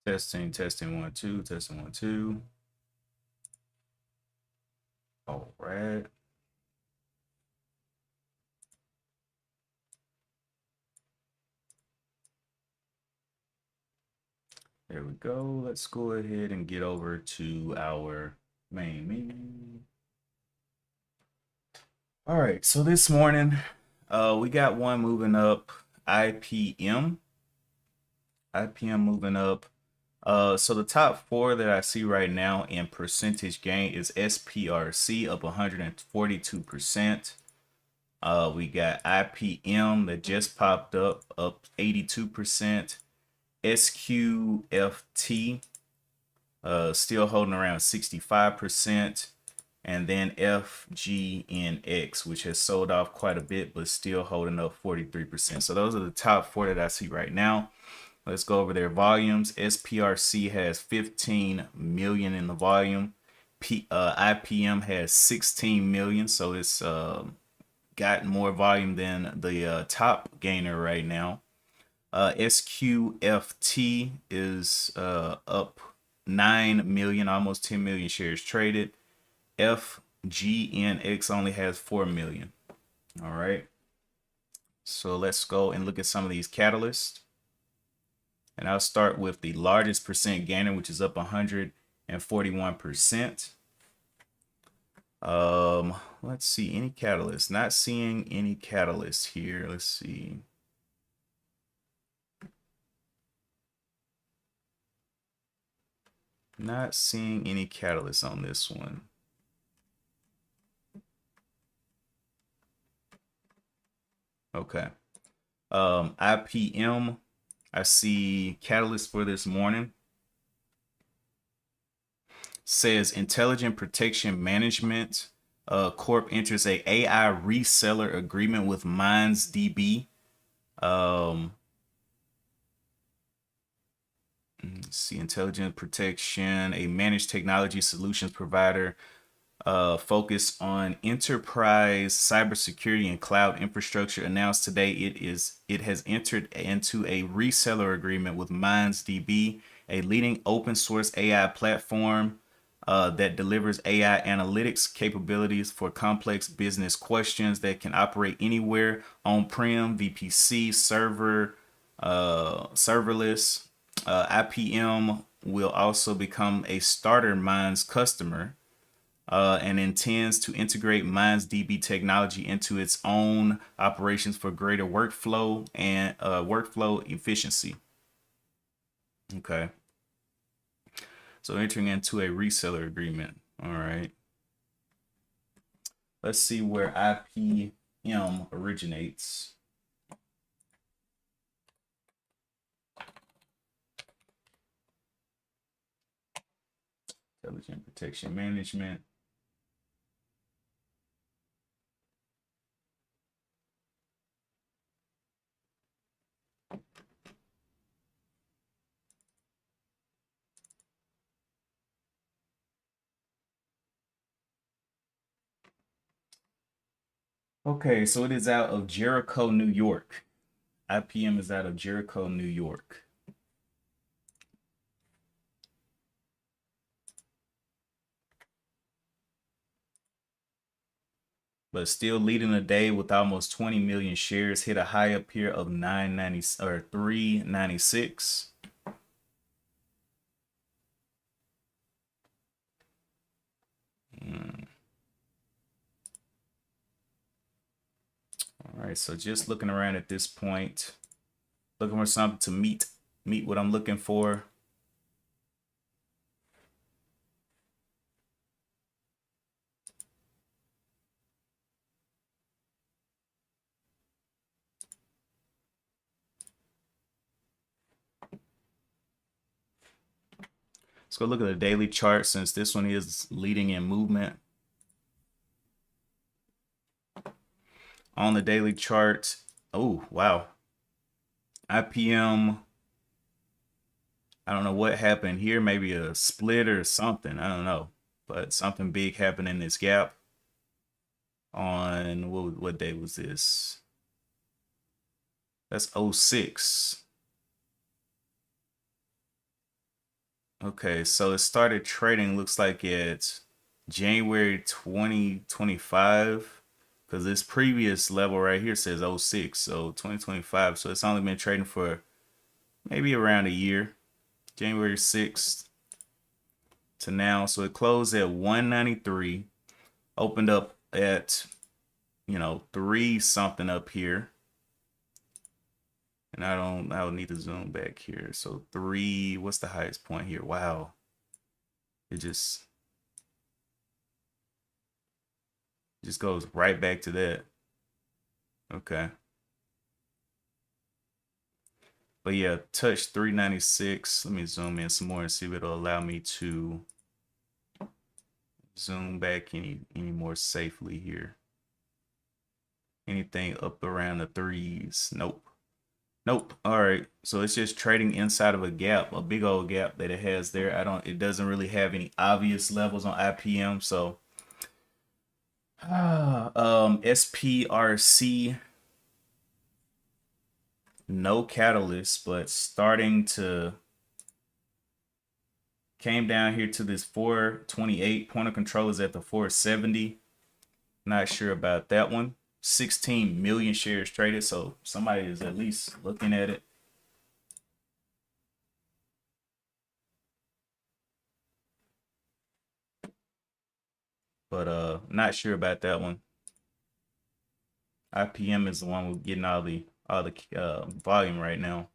Testing 1 2, testing 1 2. All right. There we go. Let's go ahead and get over to our main menu. All right, so this morning, we got one moving up, IPM. IPM moving up. So the top four that I see right now in percentage gain is SPRC up 142%. We got IPM that just popped up 82%. SQFT still holding around 65%. And then FGNX, which has sold off quite a bit, but still holding up 43%. So those are the top four that I see right now. Let's go over their volumes. SPRC has 15 million in the volume. IPM has 16 million, so it's got more volume than the top gainer right now. SQFT is up 9 million, almost 10 million shares traded. FGNX only has 4 million. All right. So let's go and look at some of these catalysts. And I'll start with the largest percent gainer, which is up 141%. Let's see, any catalyst. Not seeing any catalyst here. Let's see. Not seeing any catalyst on this one. Okay. IPM, I see catalyst for this morning. Says Intelligent Protection Management Corp enters a AI reseller agreement with MindsDB. Let's see, Intelligent Protection, a managed technology solutions provider focused on enterprise cybersecurity and cloud infrastructure, announced today it has entered into a reseller agreement with MindsDB, a leading open source AI platform that delivers AI analytics capabilities for complex business questions that can operate anywhere, on-prem, VPC, server, serverless. IPM will also become a starter Minds customer and intends to integrate MindsDB technology into its own operations for greater workflow and workflow efficiency. Okay. So entering into a reseller agreement. All right. Let's see where IPM originates. Intelligent Protection Management. Okay, so it is out of Jericho, New York. IPM is out of Jericho, New York. But still leading the day with almost 20 million shares, hit a high up here of 990 or 396. All right, so just looking around at this point, looking for something to meet what I'm looking for. Let's go look at the daily chart since this one is leading in movement. On the daily chart, oh, wow. IPM, I don't know what happened here, maybe a split or something, I don't know. But something big happened in this gap on, what day was this? That's 06. Okay, so it started trading, looks like it's January 2025, because this previous level right here says '06, so 2025. So it's only been trading for maybe around a year, January 6th to now. So it closed at 193, opened up at, 3 something up here. And I would need to zoom back here. So 3, what's the highest point here? Wow. It just goes right back to that. Okay. But yeah, touch 396. Let me zoom in some more and see if it'll allow me to zoom back any more safely here. Anything up around the threes? Nope. Nope. All right. So it's just trading inside of a gap, a big old gap that it has there. It doesn't really have any obvious levels on IPM. So SPRC, no catalyst, but starting to came down here to this 428. Point of control is at the 470. Not sure about that one. 16 million shares traded, so somebody is at least looking at it. But not sure about that one. IPM is the one with getting all the volume right now.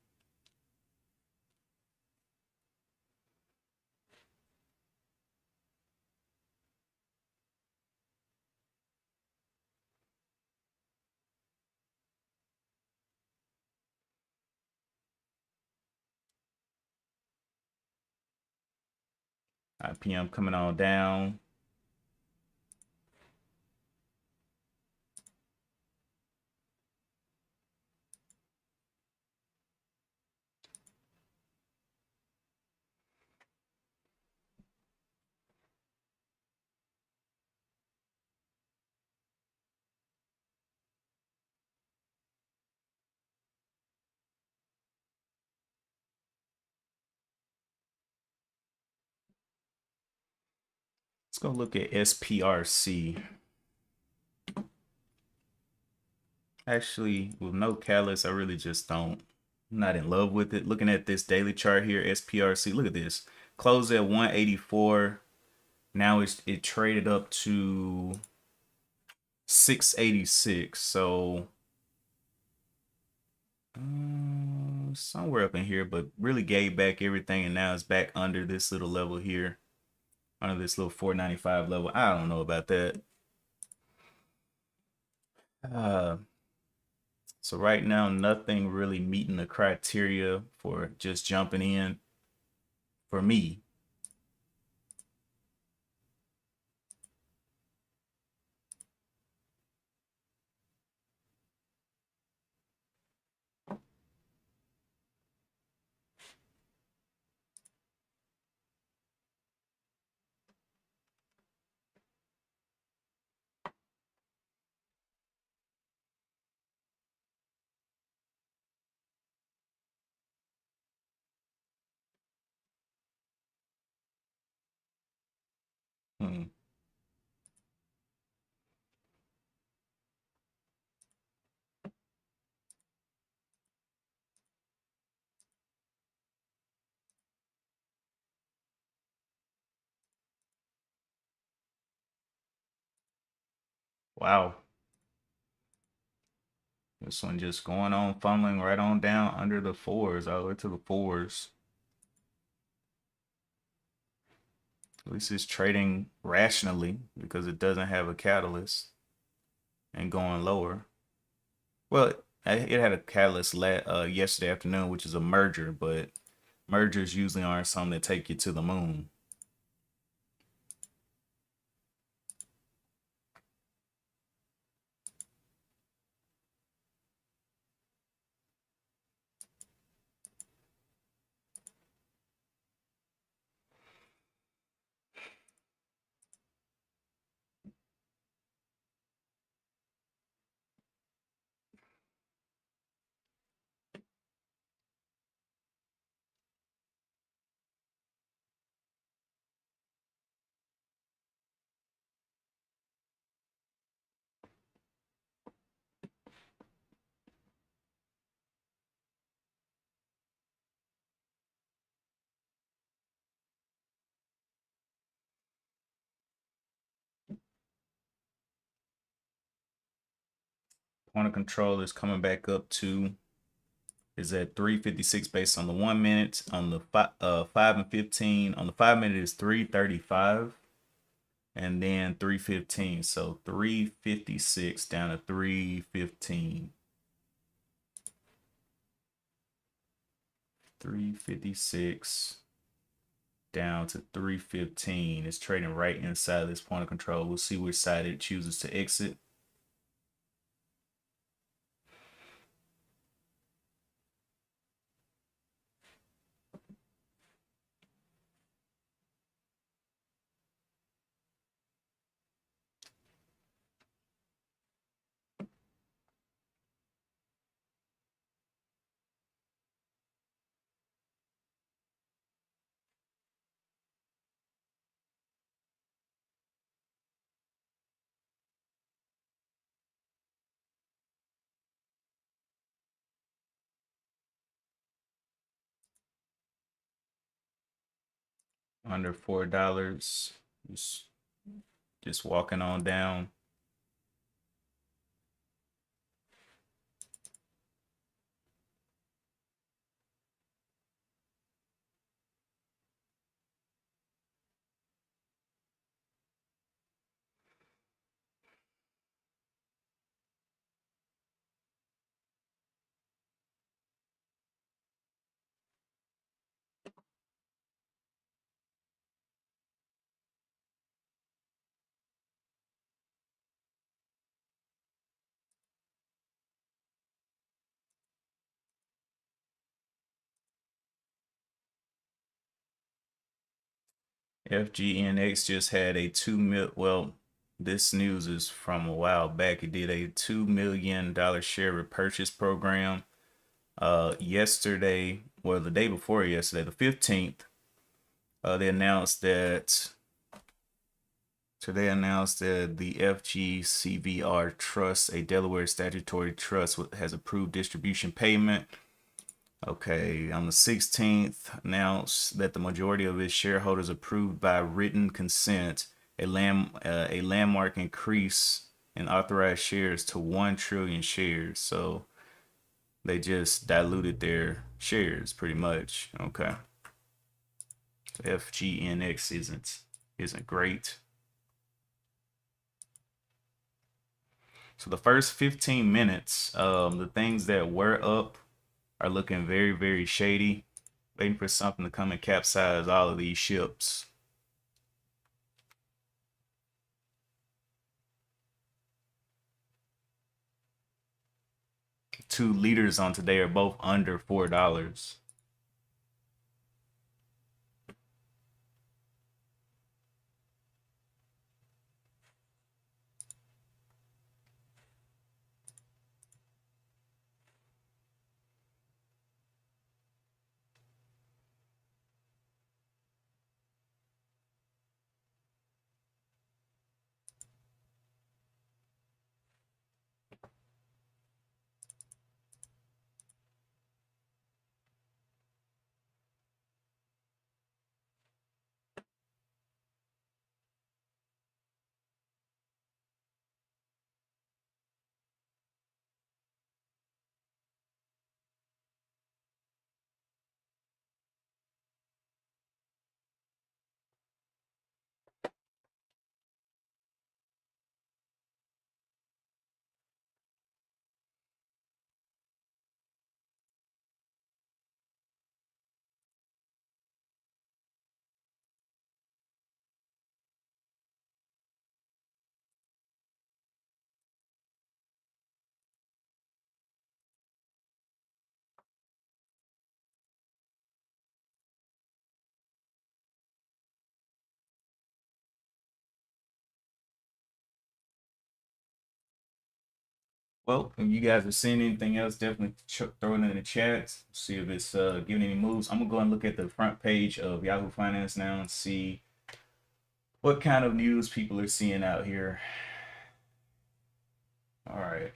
IPM coming on down. Let's go look at SPRC. Actually, with no catalyst, I really just don't. I'm not in love with it. Looking at this daily chart here, SPRC. Look at this. Closed at 184. Now it traded up to 686. So somewhere up in here, but really gave back everything, and now it's back under this little level here, under this little 495 level. I don't know about that. Uh, so right now, nothing really meeting the criteria for just jumping in for me. Hmm. Wow. This one just going on, funneling right on down under the fours, all the way to the fours. At least it's trading rationally because it doesn't have a catalyst and going lower. Well, it had a catalyst yesterday afternoon, which is a merger, but mergers usually aren't something that take you to the moon. Point of control is coming back up to, is at 356 based on the 1 minute. On the 5 and 15, on the 5 minute is 335, and then 315. So 356 down to 315. 356 down to 315. It's trading right inside this point of control. We'll see which side it chooses to exit. Under $4. Just walking on down. FGNX just had a 2 mil. Well, this news is from a while back. It did a $2 million share repurchase program. Yesterday, well, the day before yesterday, the 15th, they announced that. So they announced that the FGCVR Trust, a Delaware statutory trust, has approved distribution payment. Okay, on the 16th, announced that the majority of its shareholders approved by written consent a landmark increase in authorized shares to 1 trillion shares. So they just diluted their shares pretty much. Okay, FGNX isn't great. So the first 15 minutes, the things that were up are looking very, very shady, waiting for something to come and capsize all of these ships. Two leaders on today are both under $4. Well, if you guys are seeing anything else, definitely throw it in the chat. See if it's giving any moves. I'm gonna go and look at the front page of Yahoo Finance now and see what kind of news people are seeing out here. All right.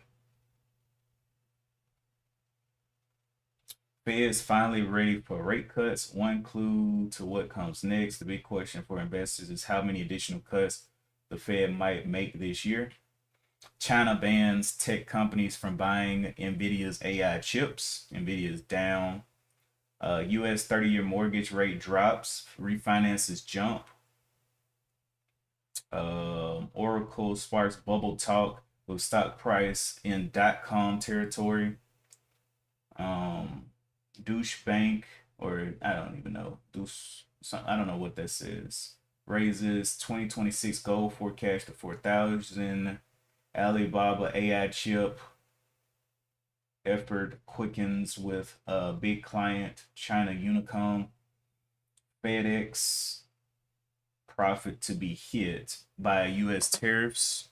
Fed's finally ready for rate cuts. One clue to what comes next. The big question for investors is how many additional cuts the Fed might make this year. China bans tech companies from buying Nvidia's AI chips. Nvidia is down. U.S. 30-year mortgage rate drops. Refinances jump. Oracle sparks bubble talk with stock price in .com territory. Douche Bank, or I don't even know. I don't know what that says. Raises 2026 goal forecast to 4,000. Alibaba AI chip effort quickens with a big client, China Unicom. FedEx profit to be hit by U.S. tariffs.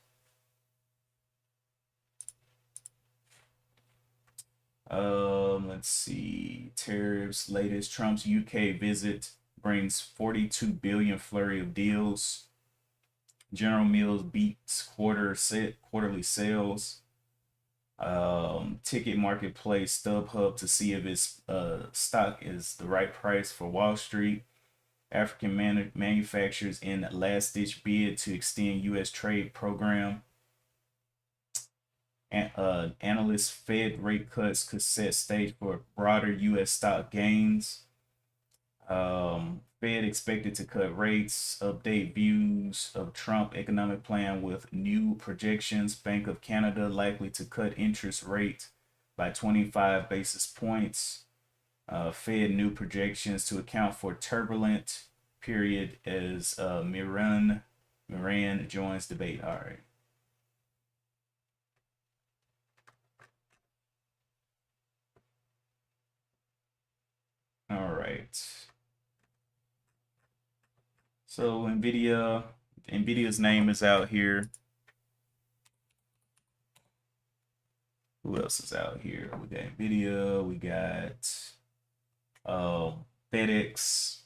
Let's see. Tariffs latest. Trump's UK visit brings 42 billion flurry of deals. General Mills beats quarterly sales. Ticket Marketplace StubHub to see if its stock is the right price for Wall Street. African manufacturers in last ditch bid to extend U.S. trade program. Analysts Fed rate cuts could set stage for broader U.S. stock gains. Fed expected to cut rates, update views of Trump economic plan with new projections. Bank of Canada likely to cut interest rate by 25 basis points. Fed new projections to account for turbulent period as Moran joins debate. All right. All right. So Nvidia's name is out here. Who else is out here? We got Nvidia. We got FedEx.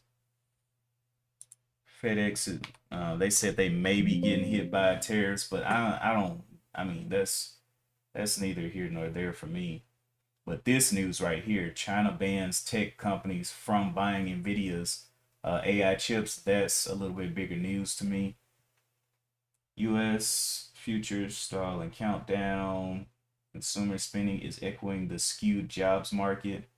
FedEx. They said they may be getting hit by tariffs, but I don't. I mean, that's neither here nor there for me. But this news right here: China bans tech companies from buying Nvidia's AI chips. That's a little bit bigger news to me. U.S. futures stalling countdown. Consumer spending is echoing the skewed jobs market.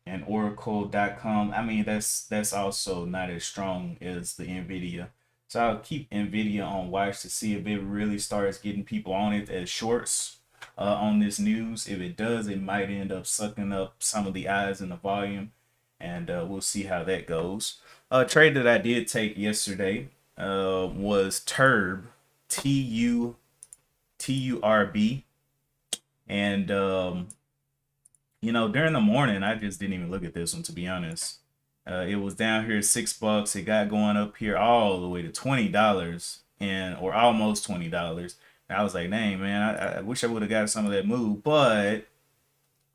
And Oracle.com. I mean, that's also not as strong as the Nvidia. So I'll keep Nvidia on watch to see if it really starts getting people on it as shorts on this news. If it does, it might end up sucking up some of the eyes and the volume, and we'll see how that goes. A trade that I did take yesterday was Turb, TURB, and during the morning, I just didn't even look at this one, to be honest. It was down here $6. It got going up here all the way to $20 or almost $20. And I was like, dang, man, I wish I would have got some of that move, but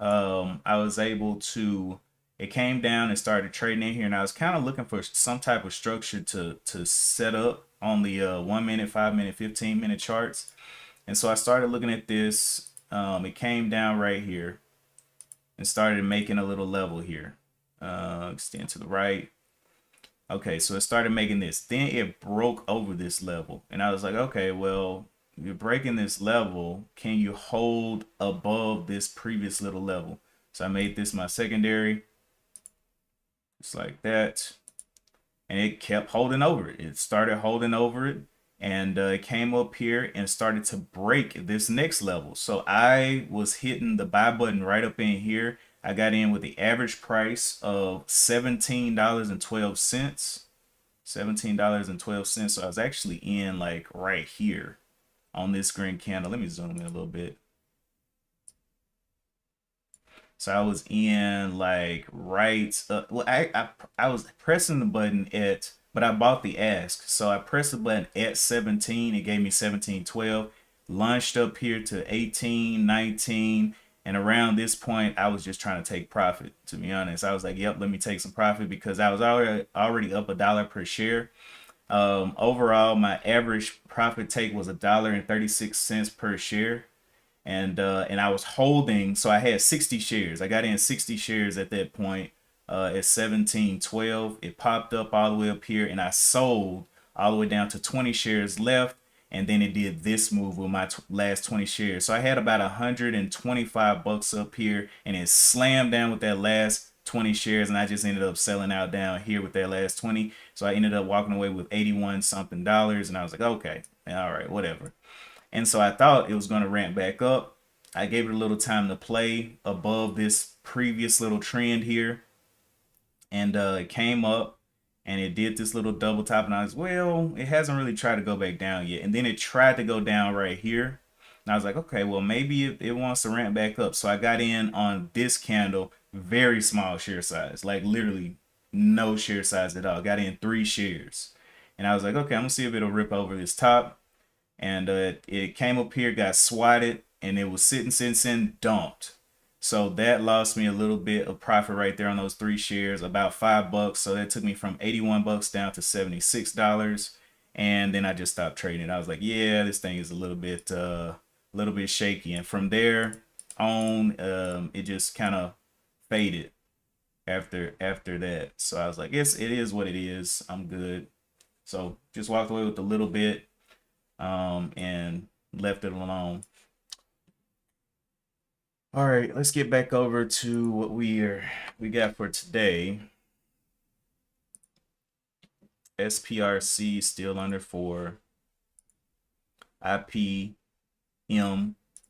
I was able to. It came down and started trading in here, and I was kind of looking for some type of structure to set up on the 1 minute, 5 minute, 15-minute charts. And so I started looking at this. It came down right here and started making a little level here. Extend to the right. Okay, so it started making this. Then it broke over this level. And I was like, okay, well, you're breaking this level. Can you hold above this previous little level? So I made this my secondary. Just like that. And it kept holding over it. It started holding over it. And it came up here and started to break this next level. So I was hitting the buy button right up in here. I got in with the average price of $17.12. $17.12. So I was actually in like right here on this green candle. Let me zoom in a little bit. So I was in like right. Well, I was pressing the button but I bought the ask. So I pressed the button at 17. It gave me 17.12. Launched up here to 18, 19. And around this point, I was just trying to take profit, to be honest. I was like, yep, let me take some profit because I was already up $1 per share. Overall, my average profit take was $1.36 per share. And I was holding, so I had 60 shares. I got in 60 shares at that point at 17.12. It popped up all the way up here, and I sold all the way down to 20 shares left. And then it did this move with my last 20 shares. So I had about 125 bucks up here, and it slammed down with that last 20 shares, and I just ended up selling out down here with that last 20. So I ended up walking away with 81 something dollars, and I was like, okay, all right, whatever. And so I thought it was going to ramp back up. I gave it a little time to play above this previous little trend here, and it came up and it did this little double top, and I was, well, it hasn't really tried to go back down yet. And then it tried to go down right here, and I was like, okay, well, maybe it wants to ramp back up. So I got in on this candle, very small share size, like literally no share size at all. Got in 3 shares, and I was like, okay, I'm gonna see if it'll rip over this top. And it came up here, got swatted, and it was sitting, dumped. So that lost me a little bit of profit right there on those 3 shares, about $5. So that took me from 81 bucks down to $76. And then I just stopped trading. I was like, yeah, this thing is a little bit shaky. And from there on, it just kind of faded after that. So I was like, it is what it is. I'm good. So just walked away with a little bit, and left it alone. All right, let's get back over to what we got for today. SPRC still under 4. IPM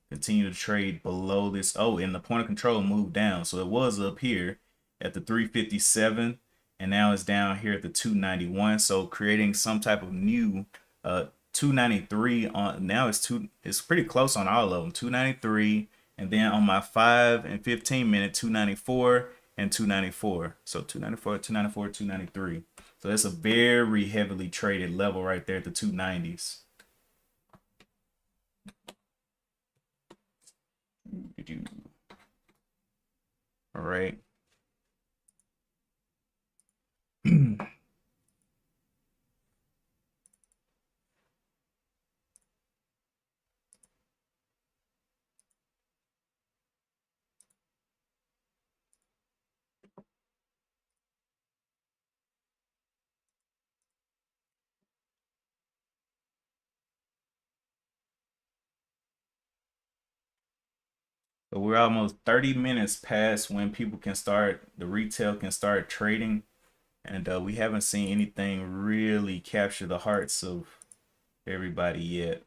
continue to trade below this. Oh, and the point of control moved down. So it was up here at the 357, and now it's down here at the 291. So creating some type of new 293 on. Now it's pretty close on all of them. 293, and then on my 5 and 15 minute, 294 and 294. So 294, 294, 293. So that's a very heavily traded level right there at the 290s. All right. So we're almost 30 minutes past when the retail can start trading. And we haven't seen anything really capture the hearts of everybody yet.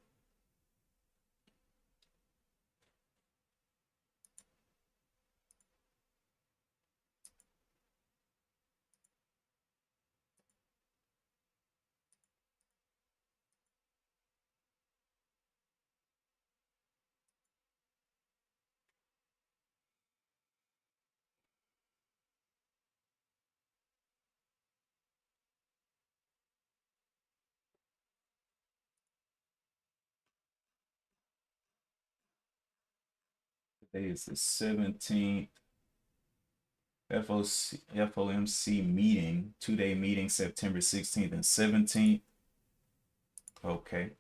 Today is the 17th. FOMC meeting, 2-day meeting, September 16th and 17th. Okay.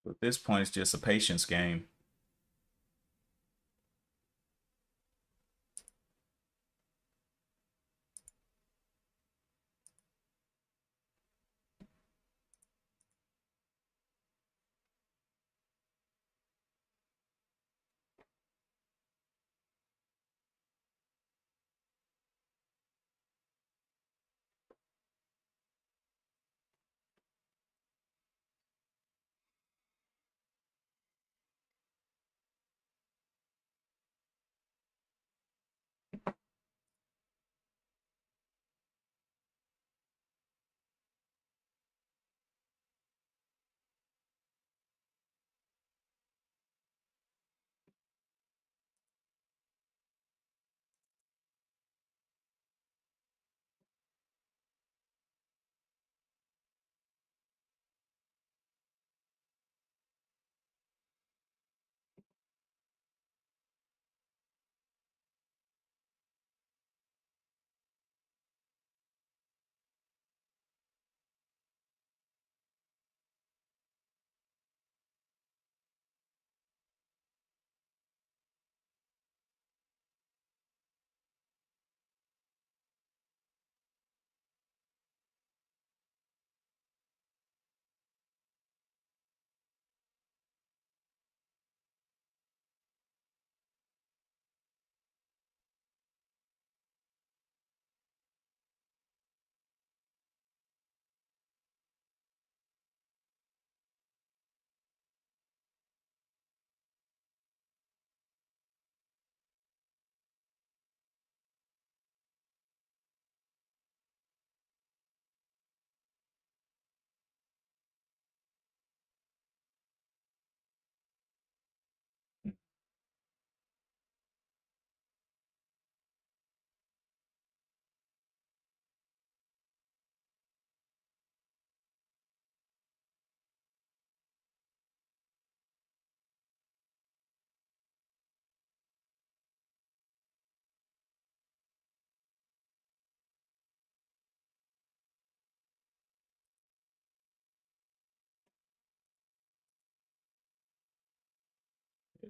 At this point, it's just a patience game.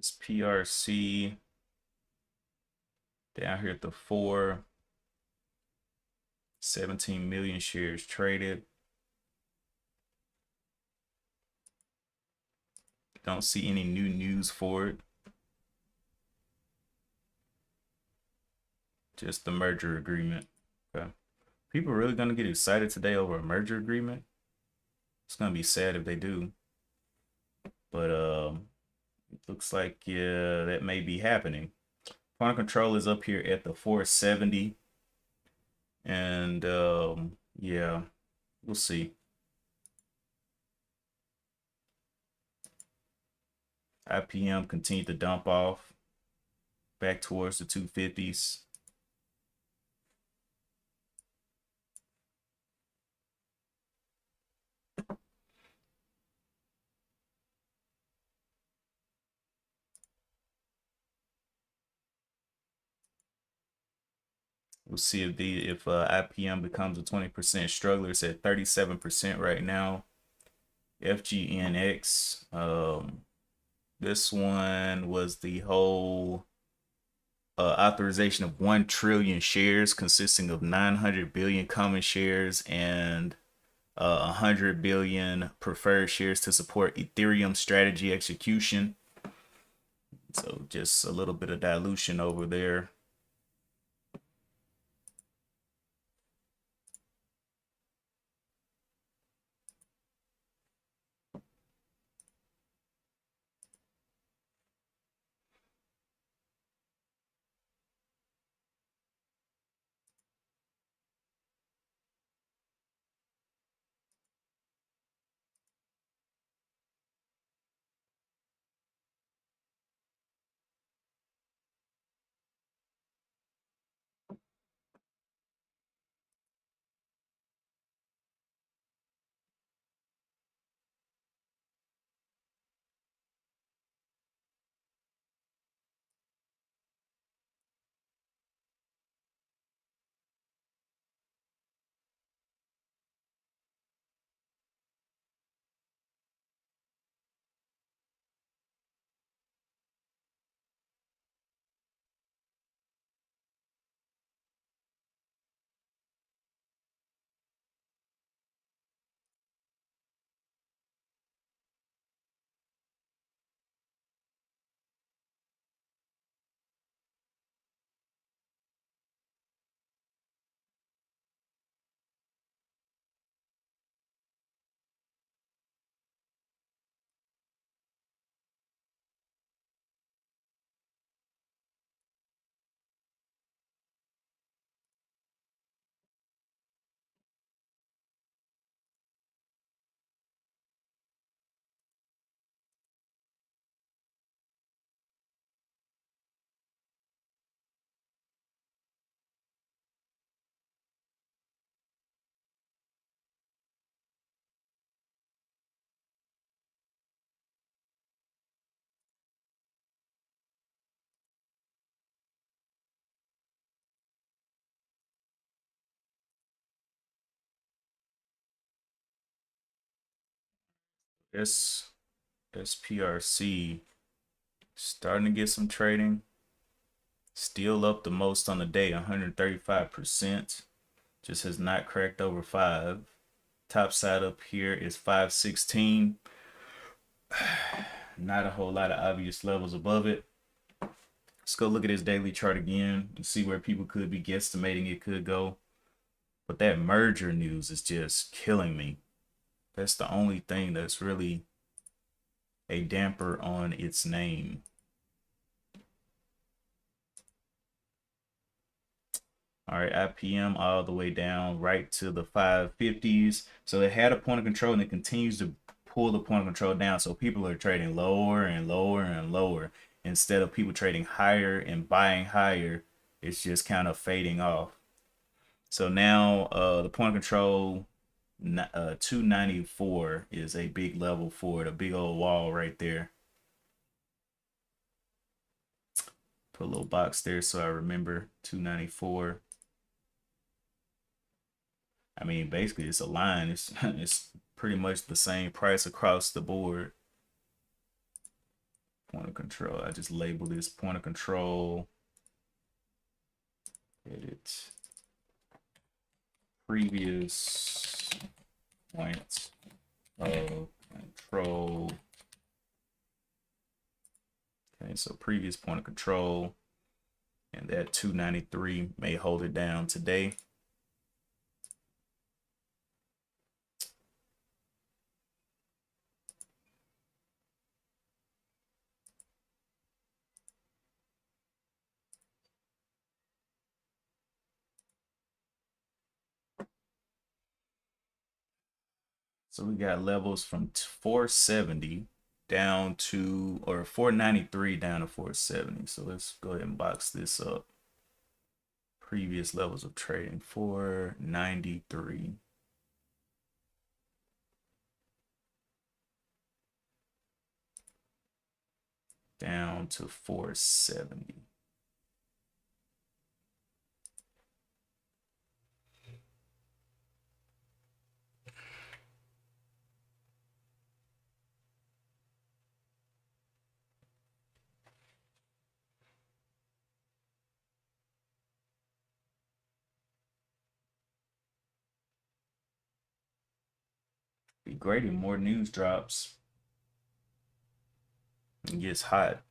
It's PRC down here at the 4, 17 million shares traded. Don't see any new news for it. Just the merger agreement. Okay. People are really gonna get excited today over a merger agreement? It's gonna be sad if they do. But it looks like yeah, that may be happening. Point of control is up here at the 470. And yeah, we'll see. IPM continued to dump off back towards the 250s. We'll see if IPM becomes a 20% struggler. It's at 37% right now. FGNX. This one was the whole authorization of 1 trillion shares, consisting of 900 billion common shares and 100 billion preferred shares to support Ethereum strategy execution. So just a little bit of dilution over there. This SPRC starting to get some trading. Still up the most on the day, 135%. Just has not cracked over 5. Top side up here is 516. Not a whole lot of obvious levels above it. Let's go look at his daily chart again and see where people could be guesstimating it could go. But that merger news is just killing me. That's the only thing that's really a damper on its name. All right, IPM all the way down right to the 550s. So it had a point of control and it continues to pull the point of control down. So people are trading lower and lower and lower. Instead of people trading higher and buying higher, it's just kind of fading off. So now the point of control 294 is a big level for it, a big old wall right there. Put a little box there so I remember 294. I mean, basically it's a line. It's pretty much the same price across the board. Point of control. I just label this point of control. Edit. Previous point of control. Okay, so previous point of control. And that 293 may hold it down today. So we got levels from 470 down to, or 493 down to 470. So let's go ahead and box this up. Previous levels of trading, 493 down to 470. Be great if more news drops. It gets hot.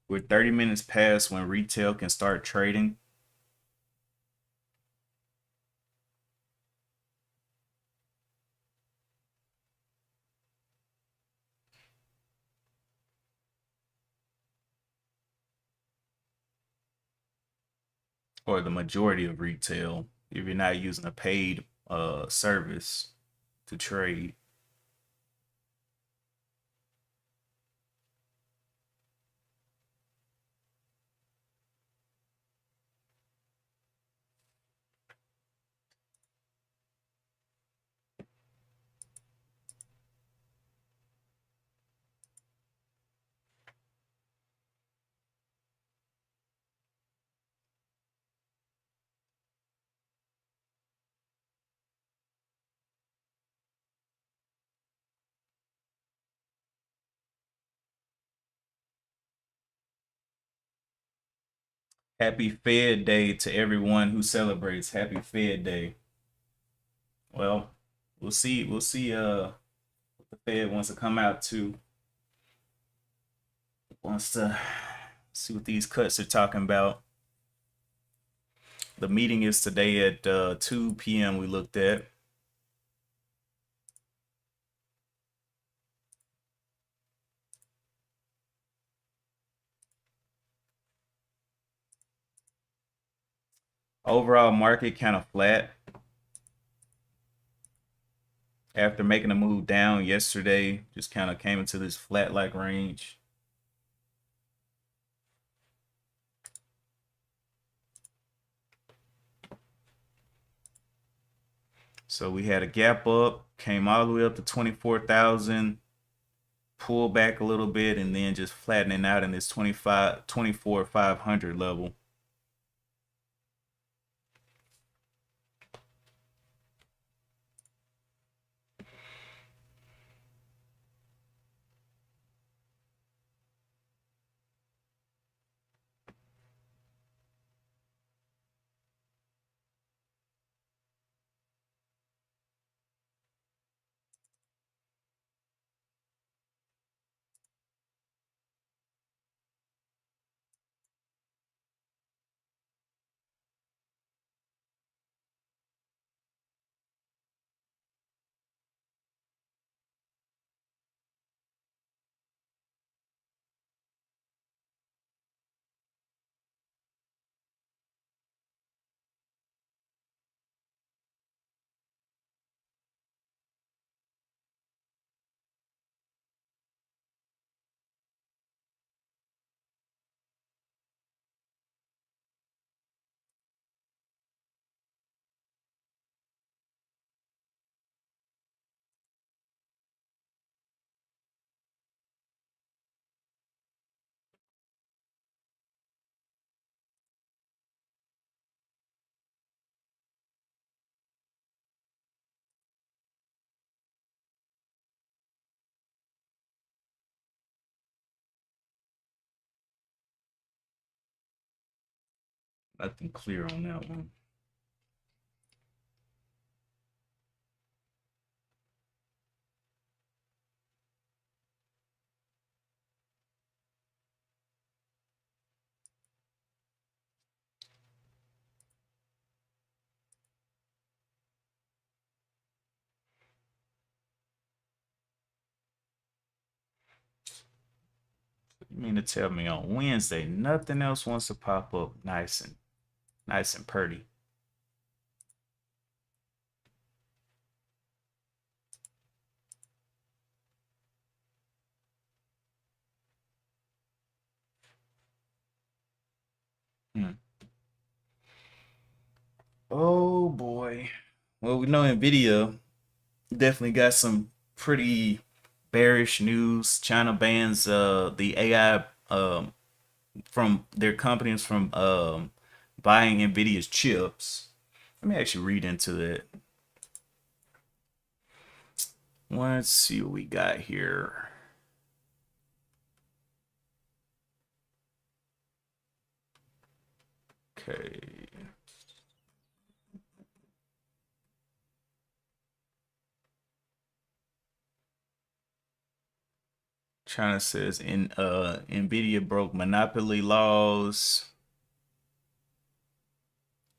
We're 30 minutes past when retail can start trading. Or the majority of retail, if you're not using a paid service to trade. Happy Fed Day to everyone who celebrates. Happy Fed Day. Well, we'll see. We'll see what the Fed wants to come out to. Wants to see what these cuts are talking about. The meeting is today at 2 p.m. we looked at. Overall market kind of flat after making a move down yesterday. Just kind of came into this flat like range. So we had a gap up, came all the way up to 24,000, pulled back a little bit, and then just flattening out in this 24,500 level. Nothing clear on that one. You mean to tell me on Wednesday nothing else wants to pop up nice and pretty? Hmm. Oh boy. Well, we know Nvidia definitely got some pretty bearish news. China bans the AI from their companies from buying Nvidia's chips. Let me actually read into that. Let's see what we got here. Okay. China says in Nvidia broke monopoly laws.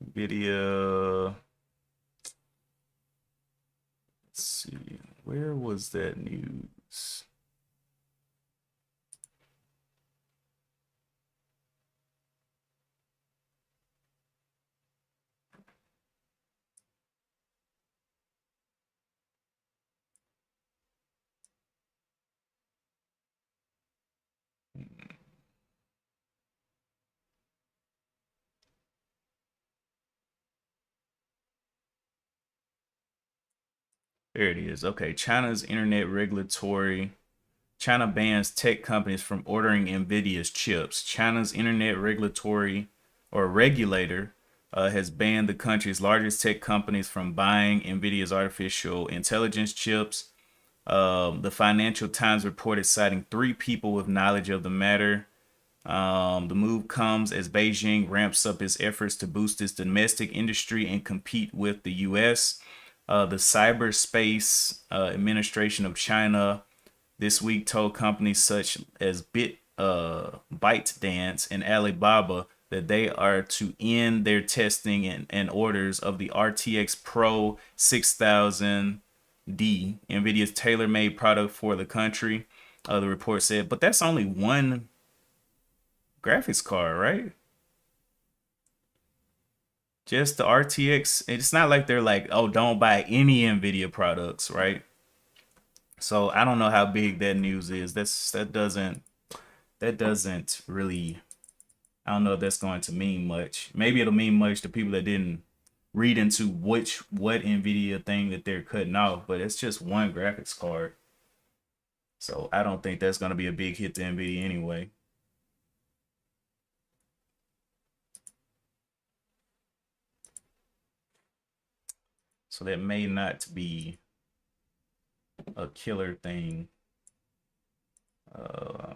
Nvidia. Let's see. Where was that news? There it is. Okay, China bans tech companies from ordering Nvidia's chips. China's internet regulatory or regulator has banned the country's largest tech companies from buying Nvidia's artificial intelligence chips. The Financial Times reported citing three people with knowledge of the matter. The move comes as Beijing ramps up its efforts to boost its domestic industry and compete with the U.S. The Cyberspace Administration of China this week told companies such as ByteDance and Alibaba that they are to end their testing and orders of the RTX Pro 6000D, NVIDIA's tailor-made product for the country. The report said, but that's only one graphics card, right? Just the RTX. It's not like they're like, oh, don't buy any NVIDIA products, right? So I don't know how big that news is. That doesn't really. I don't know if that's going to mean much. Maybe it'll mean much to people that didn't read into what Nvidia thing that they're cutting off, but it's just one graphics card. So I don't think that's going to be a big hit to Nvidia anyway. So that may not be a killer thing. Uh,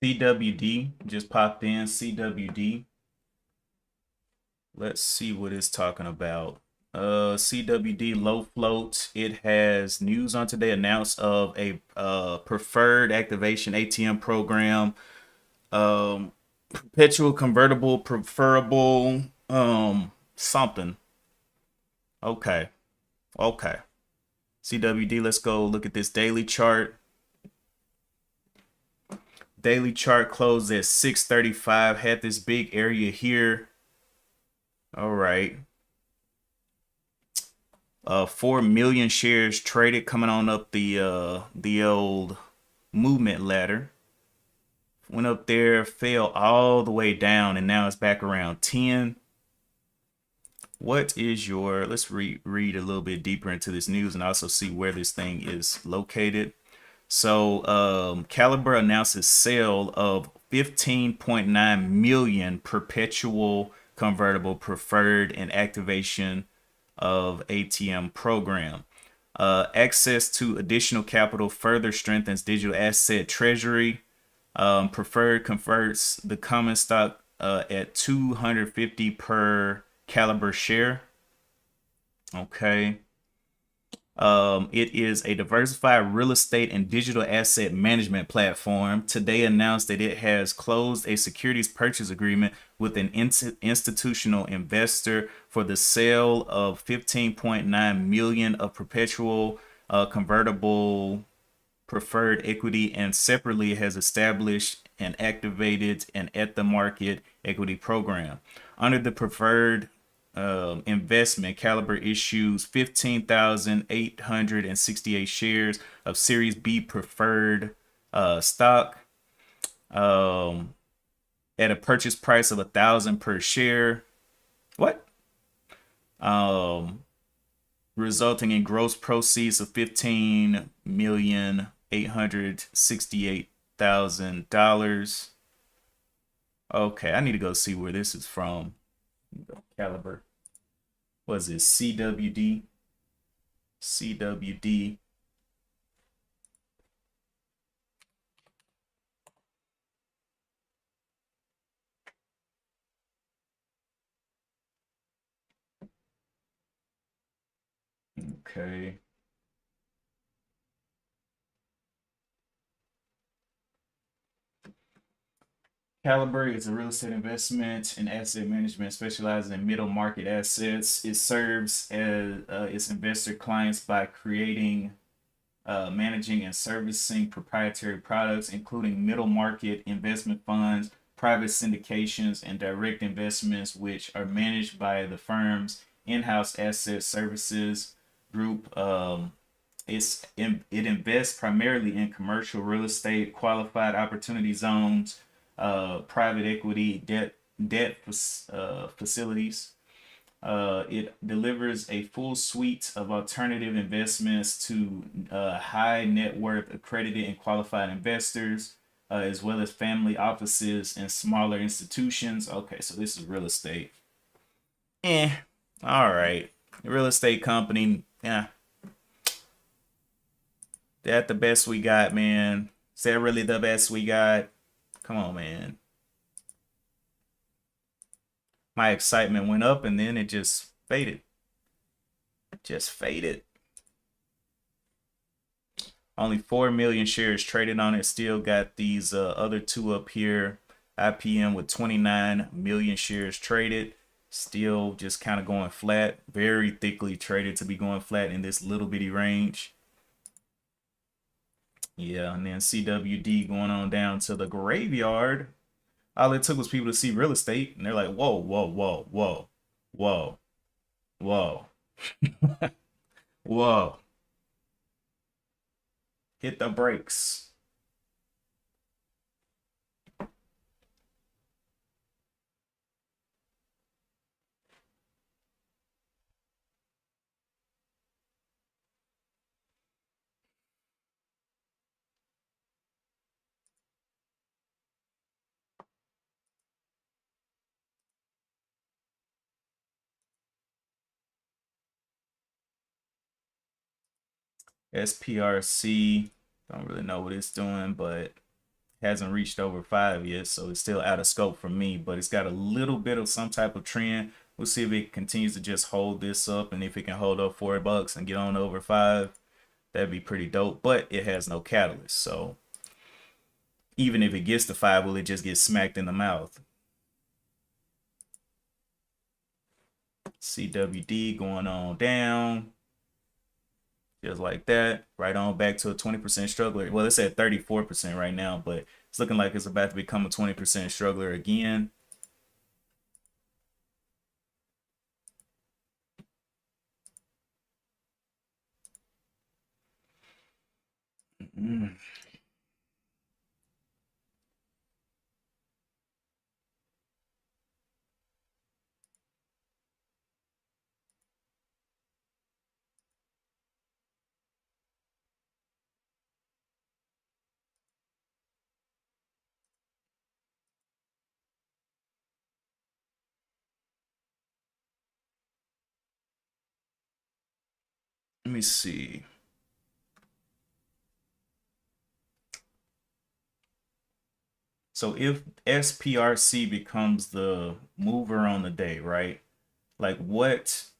CWD just popped in. CWD. Let's see what it's talking about. CWD low float. It has news on today announced of a preferred activation ATM program. Perpetual convertible preferable something. Okay. Okay. CWD, let's go look at this daily chart. Daily chart closed at 635. Had this big area here. All right. 4 million shares traded coming on up the old movement ladder. Went up there, fell all the way down, and now it's back around 10. What is your, let's read a little bit deeper into this news and also see where this thing is located. So Caliber announces sale of 15.9 million perpetual convertible preferred and activation of ATM program. Access to additional capital further strengthens digital asset treasury. Preferred converts the common stock at 250 per Caliber share. Okay. It is a diversified real estate and digital asset management platform. Today announced that it has closed a securities purchase agreement with an institutional investor for the sale of 15.9 million of perpetual convertible preferred equity, and separately has established and activated an at the market equity program. Under the preferred investment, Caliber issues 15,868 shares of Series B preferred stock at a purchase price of 1,000 per share. What? Resulting in gross proceeds of $15,868,000. Okay, I need to go see where this is from. Caliber. What is this? CWD. CWD. Okay. Caliber is a real estate investment and asset management specializing in middle market assets. It serves as its investor clients by creating, managing, and servicing proprietary products, including middle market investment funds, private syndications, and direct investments, which are managed by the firm's in-house asset services group. It invests primarily in commercial real estate, qualified opportunity zones, private equity, debt facilities. It delivers a full suite of alternative investments to high net worth accredited and qualified investors, as well as family offices and smaller institutions. Okay, so this is real estate. All right. Real estate company. Yeah, that the best we got, man. Is that really the best we got? Come on, man. My excitement went up and then it just faded. Just faded. Only 4 million shares traded on it. Still got these other two up here. IPM with 29 million shares traded. Still just kind of going flat. Very thickly traded to be going flat in this little bitty range. Yeah, and then CWD going on down to the graveyard. All it took was people to see real estate, and they're like, whoa, whoa, whoa, whoa, whoa, whoa, whoa. Hit the brakes. SPRC, don't really know what it's doing, but hasn't reached over 5 yet, so it's still out of scope for me, but it's got a little bit of some type of trend. We'll see if it continues to just hold this up, and if it can hold up $4 and get on over 5, that'd be pretty dope. But it has no catalyst, so even if it gets to 5, will it just get smacked in the mouth? CWD going on down just like that, right on back to a 20% struggler. Well, it's at 34% right now, but it's looking like it's about to become a 20% struggler again. Let me see. So if SPRC becomes the mover on the day, right? Like what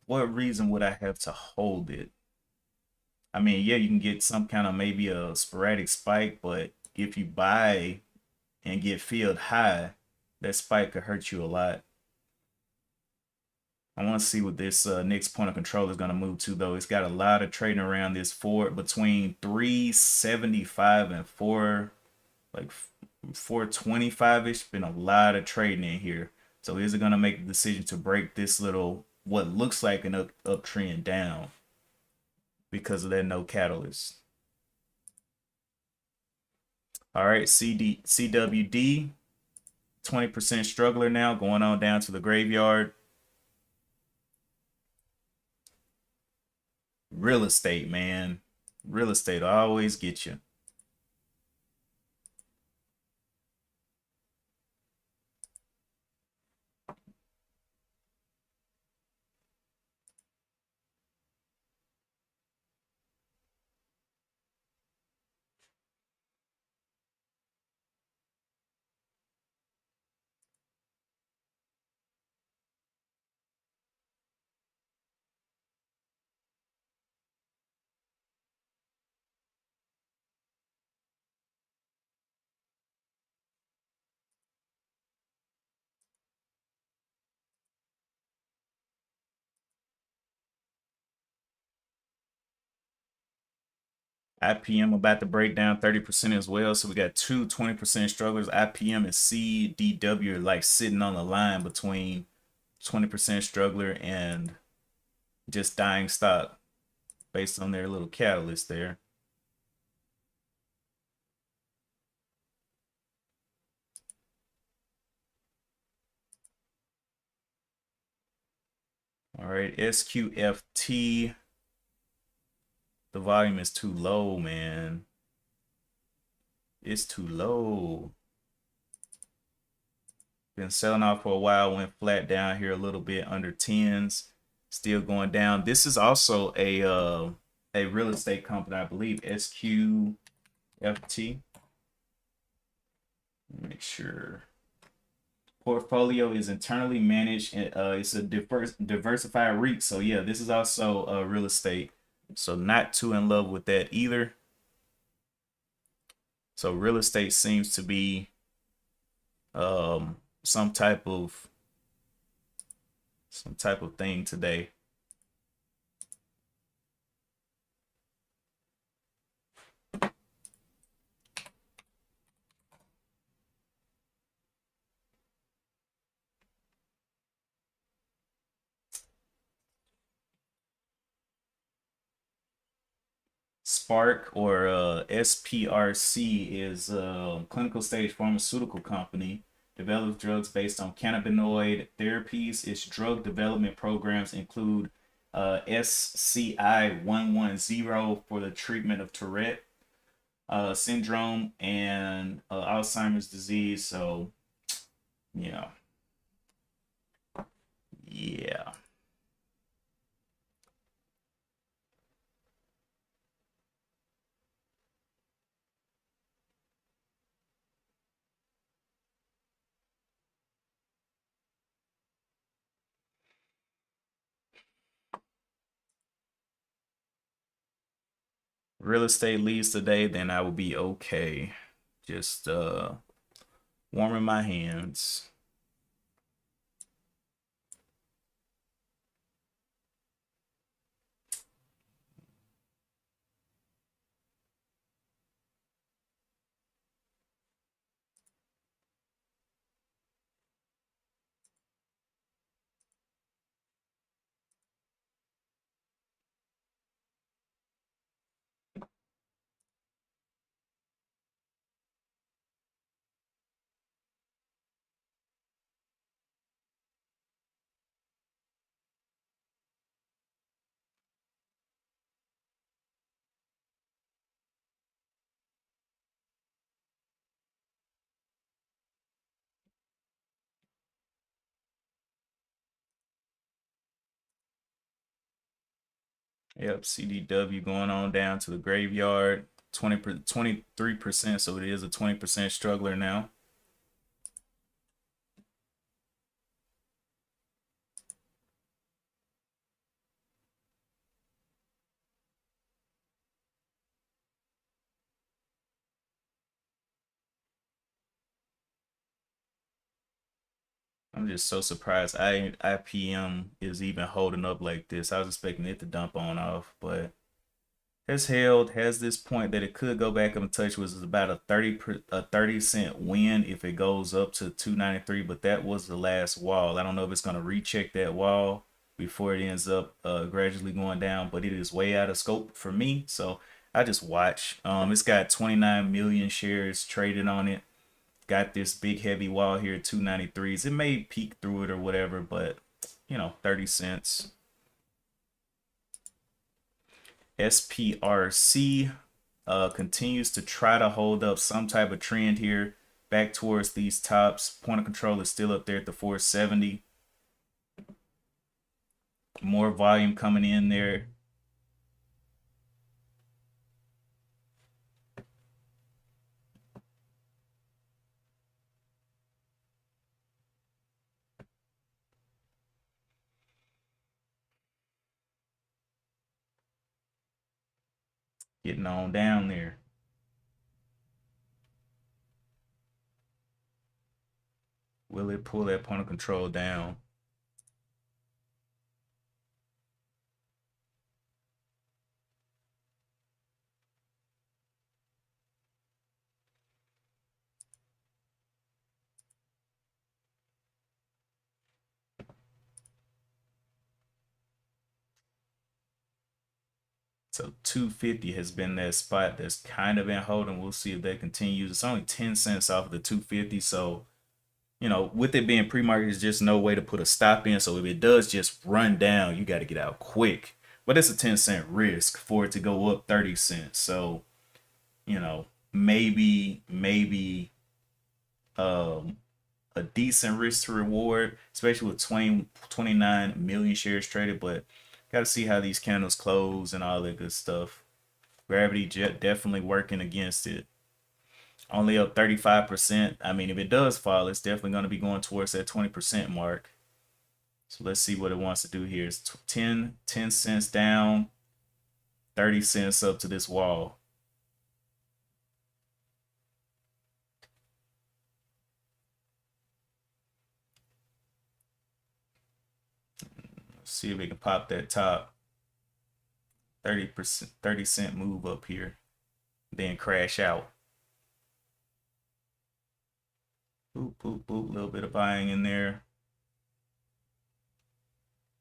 reason would I have to hold it? I mean, yeah, you can get some kind of maybe a sporadic spike, but if you buy and get filled high, that spike could hurt you a lot. I want to see what this next point of control is going to move to, though. It's got a lot of trading around this forward between 375 and 425-ish. Been a lot of trading in here. So is it going to make the decision to break this little, what looks like an uptrend down because of that no catalyst? All right, CWD, 20% struggler now, going on down to the graveyard. Real estate, man. Real estate will always get you. IPM about to break down 30% as well. So we got two 20% strugglers. IPM and CDW are like sitting on the line between 20% struggler and just dying stock based on their little catalyst there. All right, SQFT. The volume is too low, man. It's too low. Been selling off for a while, went flat down here a little bit under 10s. Still going down. This is also a real estate company, I believe, SQFT. Make sure. Portfolio is internally managed. It's a diversified REIT. So yeah, this is also real estate. So not too in love with that either. So real estate seems to be some type of thing today. Spark or SPRC is a clinical stage pharmaceutical company. Develops drugs based on cannabinoid therapies. Its drug development programs include SCI 110 for the treatment of Tourette syndrome and Alzheimer's disease. So, yeah. Yeah. real estate leads today, then I will be okay. Just warming my hands. Yep, CDW going on down to the graveyard. 23%, so it is a 20% struggler now. I'm just so surprised IPM is even holding up like this. I was expecting it to dump on off, but has this point that it could go back up and touch, was about a 30-cent win if it goes up to 293, but that was the last wall. I don't know if it's going to recheck that wall before it ends up gradually going down, but it is way out of scope for me, so I just watch. It's got 29 million shares traded on it. Got this big heavy wall here at 293s. It may peek through it or whatever, but 30 cents. SPRC continues to try to hold up some type of trend here back towards these tops. Point of control is still up there at the 470. More volume coming in there. Getting on down there. Will it pull that point of control down? So 250 has been that spot that's kind of been holding. We'll see if that continues. It's only 10 cents off of the 250. So, with it being pre-market, there's just no way to put a stop in. So if it does just run down, you got to get out quick. But it's a 10-cent risk for it to go up 30 cents. So, maybe um, a decent risk to reward, especially with 29 million shares traded. But got to see how these candles close and all that good stuff. Gravity jet definitely working against it. Only up 35%. I mean, if it does fall, it's definitely going to be going towards that 20% mark. So let's see what it wants to do here. It's 10 cents down, 30 cents up to this wall. Let's see if we can pop that top 30%, 30-cent move up here, then crash out. Boop, boop, boop. A little bit of buying in there.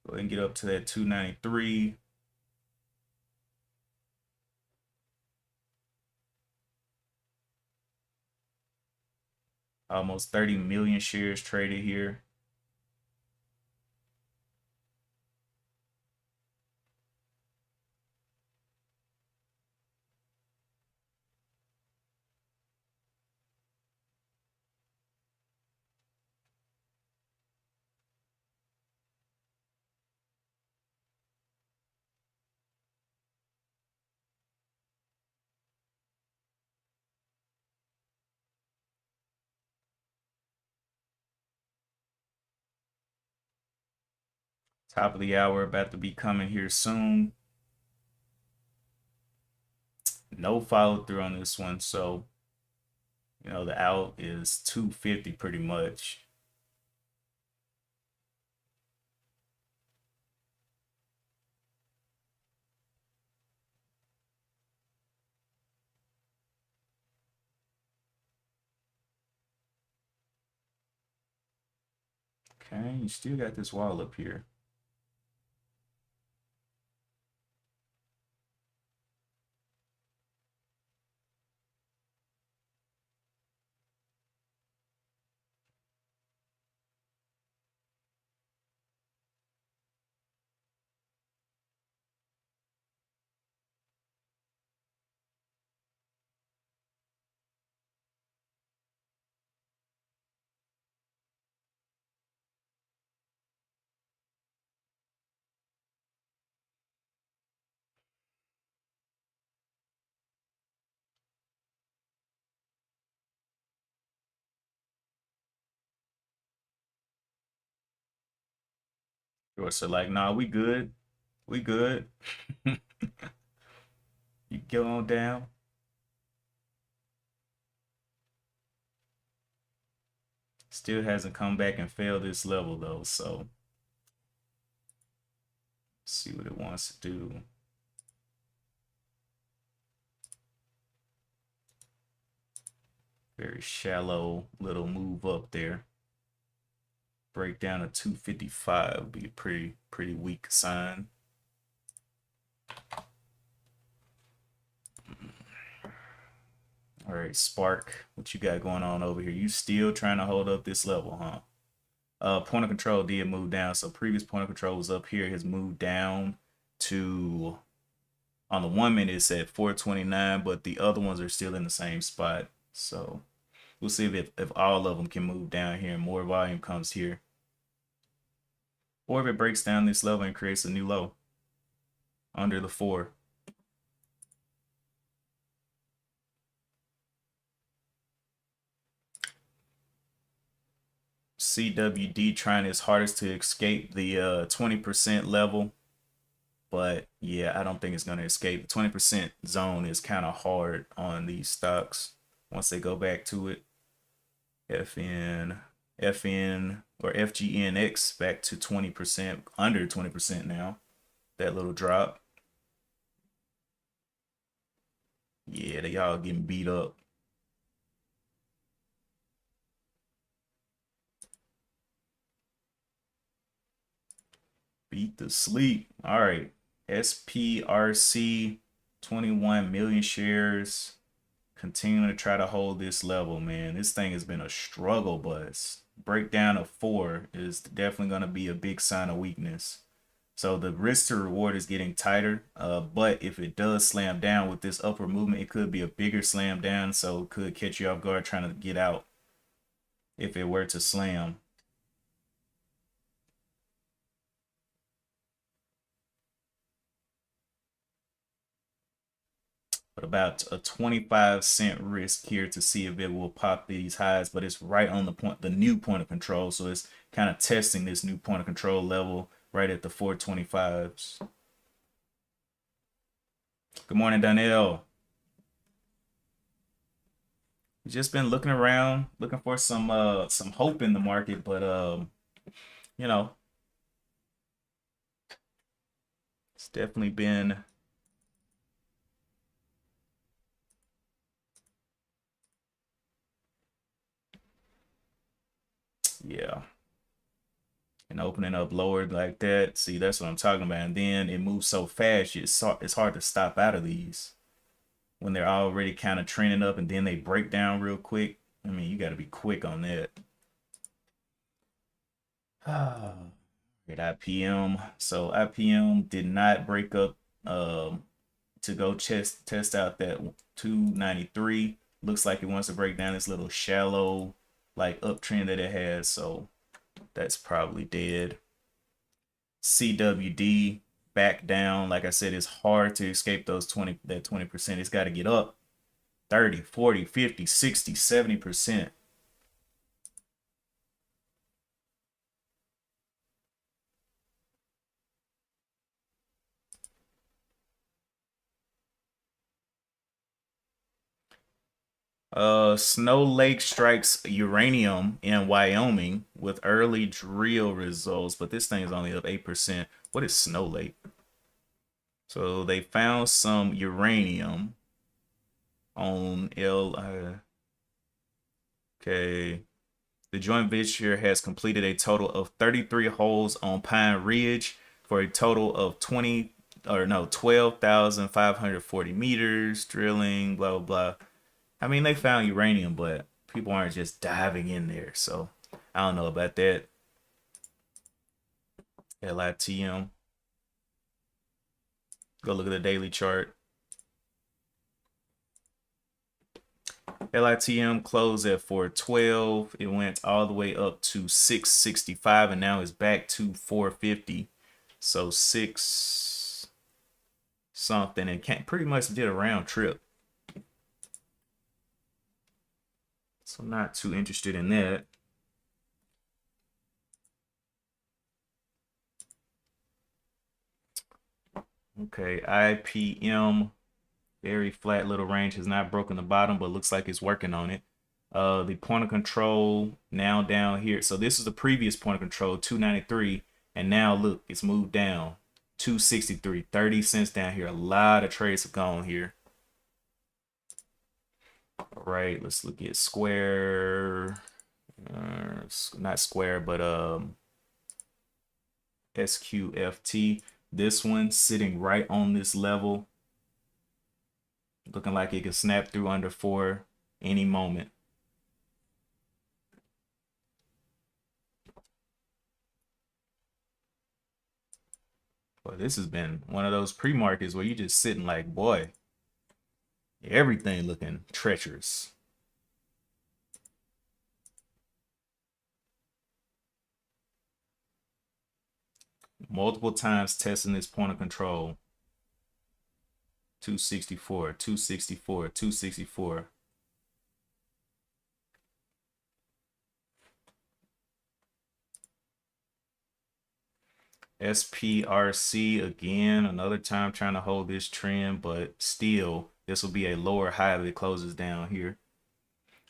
Go ahead and get up to that 293. Almost 30 million shares traded here. Top of the hour about to be coming here soon. No follow through on this one. So, the out is 250 pretty much. Okay, you still got this wall up here. So like, nah, we good. We good. You go on down. Still hasn't come back and failed this level though. So see what it wants to do. Very shallow little move up there. Break down to 255 would be a pretty weak sign. All right, Spark, what you got going on over here? You still trying to hold up this level, huh? Point of control did move down. So previous point of control was up here. It has moved down to, on the 1 minute it's at 429, but the other ones are still in the same spot. So we'll see if all of them can move down here and more volume comes here. Or if it breaks down this level and creates a new low under the 4. CWD trying his hardest to escape the 20% level. But yeah, I don't think it's going to escape. The 20% zone is kind of hard on these stocks once they go back to it. FN or FGNX back to 20%, under 20% now. That little drop. Yeah, they all getting beat up. Beat the sleep. All right. SPRC, 21 million shares. Continuing to try to hold this level, man. This thing has been a struggle, but breakdown of 4 is definitely going to be a big sign of weakness. So the risk to reward is getting tighter, but if it does slam down with this upward movement, it could be a bigger slam down, so it could catch you off guard trying to get out if it were to slam. But about a 25-cent risk here to see if it will pop these highs, but it's right on the new point of control, so it's kind of testing this new point of control level right at the 425s. Good morning, Danielle. Just been looking around, looking for some hope in the market, but you know, it's definitely been, yeah. And opening up lower like that, see, that's what I'm talking about. And then it moves so fast, it's hard to stop out of these when they're already kind of trending up and then they break down real quick. I mean, you got to be quick on that. At IPM. So IPM did not break up to go test out that 293. Looks like it wants to break down this little shallow like uptrend that it has. So that's probably dead. CWD back down. Like I said, it's hard to escape that 20%. It's got to get up 30, 40, 50, 60, 70%. Snow Lake strikes uranium in Wyoming with early drill results, but this thing is only up 8%. What is Snow Lake? So they found some uranium on okay. The joint venture has completed a total of 33 holes on Pine Ridge for a total of 12,540 meters drilling, blah, blah, blah. I mean, they found uranium, but people aren't just diving in there. So I don't know about that. LITM. Go look at the daily chart. LITM closed at 412. It went all the way up to 665 and now it's back to 450. So 6 something and can't pretty much did a round trip. So I'm not too interested in that. Okay, IPM, very flat little range, has not broken the bottom, but looks like it's working on it. The point of control now down here. So this is the previous point of control, 293, and now look, it's moved down, 263, 30 cents down here. A lot of trades have gone here. All right, let's look at Square, not Square, but SQFT. This one sitting right on this level, looking like it could snap through under 4 any moment. But this has been one of those pre-markets where you just sitting like, boy, everything looking treacherous. Multiple times testing this point of control. 264, 264, 264. SPRC again, another time trying to hold this trend, but still, this will be a lower high if it closes down here.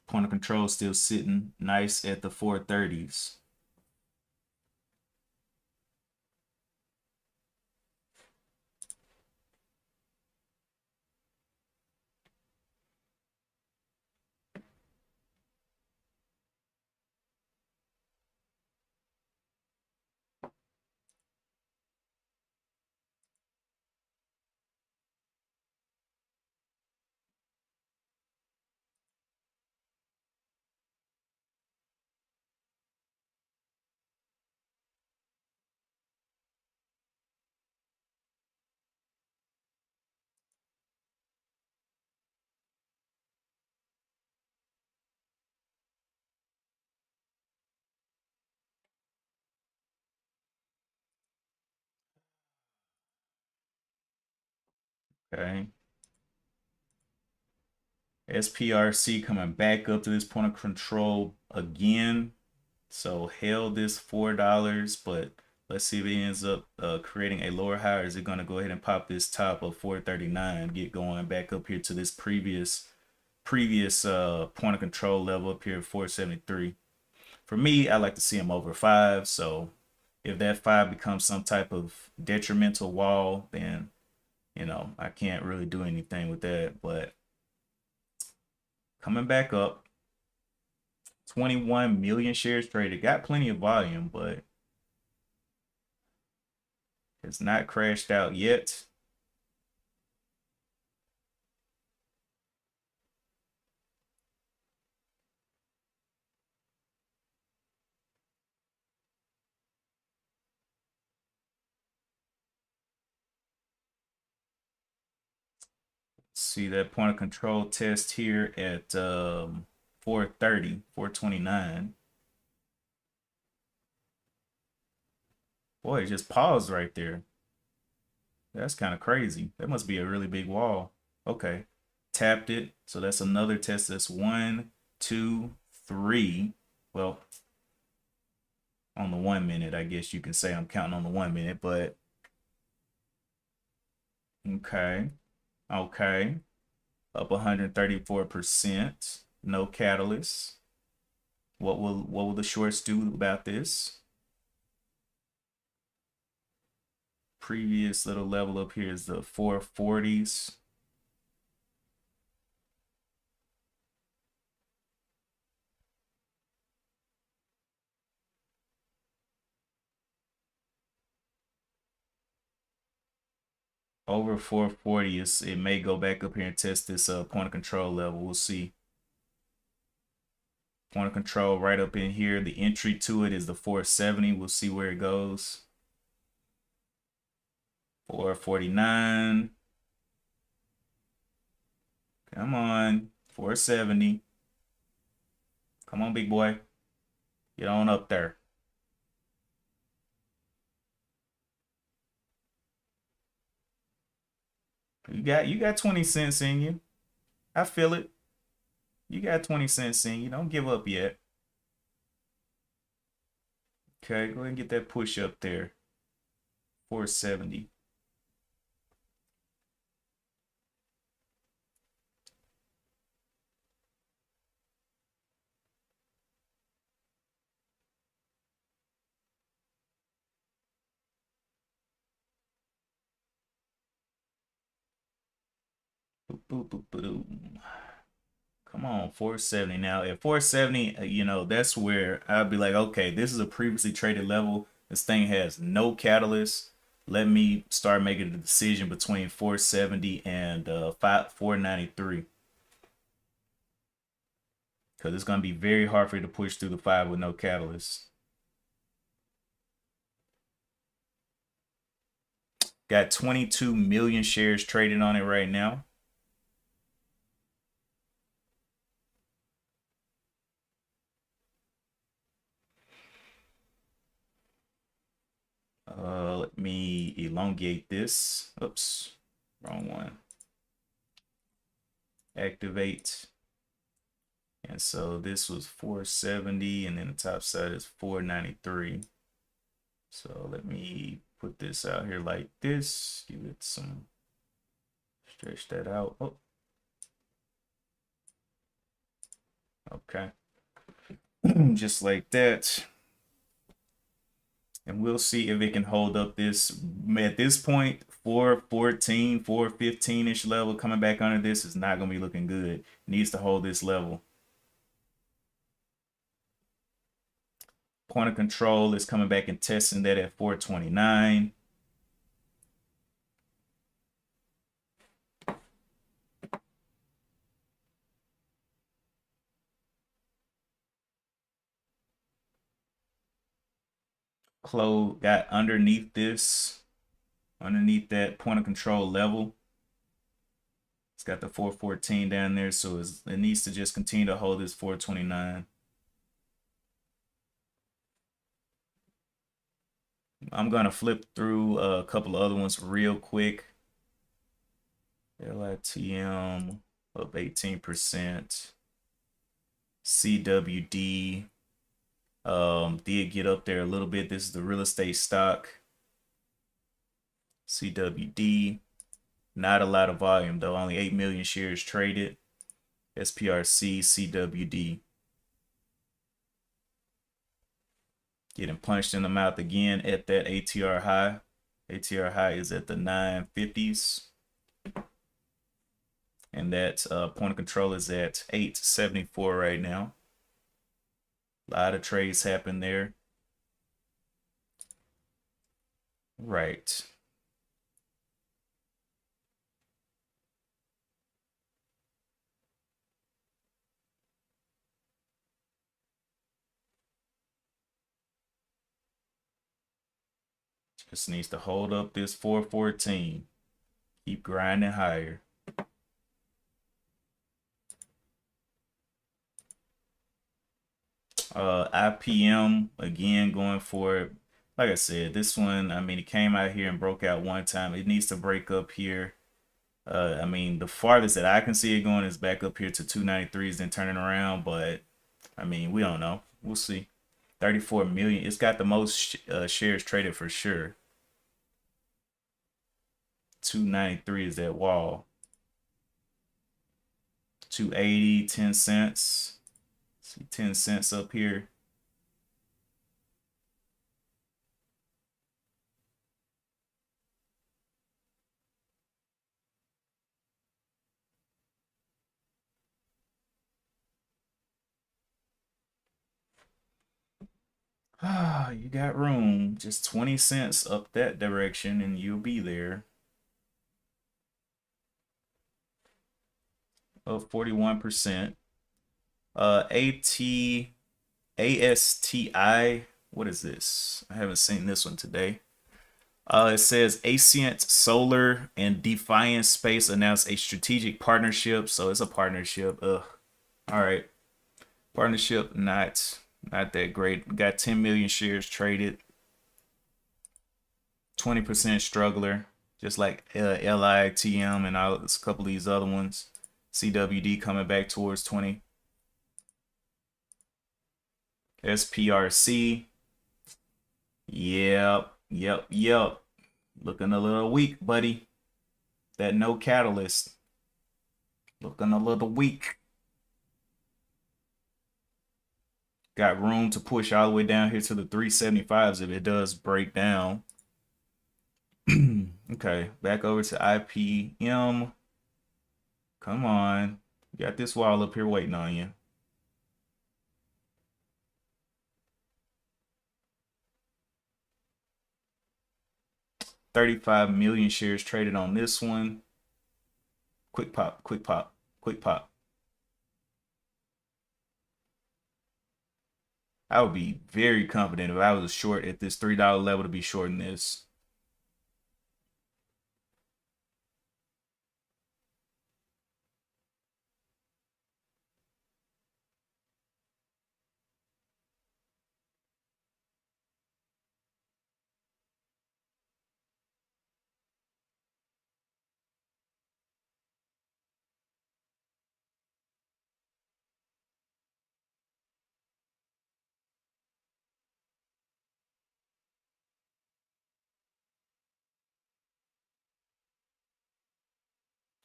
Point of control still sitting nice at the 430s. Okay. SPRC coming back up to this point of control again. So held this $4, but let's see if it ends up creating a lower high, or is it going to go ahead and pop this top of 439, get going back up here to this previous point of control level up here at 473. For me, I like to see them over 5. So if that 5 becomes some type of detrimental wall, then I can't really do anything with that. But coming back up, 21 million shares traded, got plenty of volume, but it's not crashed out yet. See that point of control test here at 430, 429. Boy, it just paused right there. That's kind of crazy. That must be a really big wall. Okay, tapped it. So that's another test. That's 1, 2, 3. Well, on the 1 minute, I guess you can say I'm counting on the 1 minute, but okay, okay, up 134%. no catalyst. What will the shorts do about this? Previous little level up here is the 440s. Over 440 it may go back up here and test this point of control level. We'll see. Point of control right up in here. The entry to it is the 470. We'll see where it goes. 449. Come on. 470. Come on, big boy. Get on up there. You got 20 cents in you. I feel it. You got 20 cents in you. Don't give up yet. Okay, go ahead and get that push up there. 470. Boop, boop, boop, boop. Come on, 470. Now, at 470, you know, that's where I'd be like, okay, this is a previously traded level. This thing has no catalyst. Let me start making the decision between 470 and 493. Because it's going to be very hard for you to push through the 5 with no catalyst. Got 22 million shares traded on it right now. Let me elongate this. Oops, wrong one. Activate. And so this was 470, and then the top side is 493. So let me put this out here like this. Give it some, stretch that out. Oh, okay. Just like that. And we'll see if it can hold up this. At this point, 414, 415-ish level coming back under this is not going to be looking good. It needs to hold this level. Point of control is coming back and testing that at 429. Close got underneath this, underneath that point of control level. It's got the 414 down there, so it needs to just continue to hold this 429. I'm gonna flip through a couple of other ones real quick. LITM up 18%. CWD did get up there a little bit. This is the real estate stock. CWD, not a lot of volume though, only 8 million shares traded. SPRC, CWD. Getting punched in the mouth again at that ATR high. ATR high is at the 950s. And that point of control is at 874 right now. A lot of trades happen there. Right. Just needs to hold up this 414. Keep grinding higher. IPM again going for it. Like I said, this one, I mean, it came out here and broke out one time. It needs to break up here. I mean, the farthest that I can see it going is back up here to 293s, then turning around. But I mean, we don't know. We'll see. 34 million. It's got the most shares traded for sure. 293 is that wall. 280, 10 cents. See 10 cents up here. Ah, you got room. Just 20 cents up that direction and you'll be there. Up 41%. ASTI. What is this? I haven't seen this one today. It says Ascent Solar and Defiance Space announced a strategic partnership. So it's a partnership. Ugh. All right. Partnership not that great. Got 10 million shares traded. 20% struggler, just like LITM and a couple of these other ones. CWD coming back towards 20. SPRC. Yep. Looking a little weak, buddy. That no catalyst. Looking a little weak. Got room to push all the way down here to the 375s if it does break down. Okay, back over to IPM. Come on. You got this wall up here waiting on you. $35 million shares traded on this one. Quick pop, quick pop, quick pop. I would be very confident if I was short at this $3 level to be shorting this.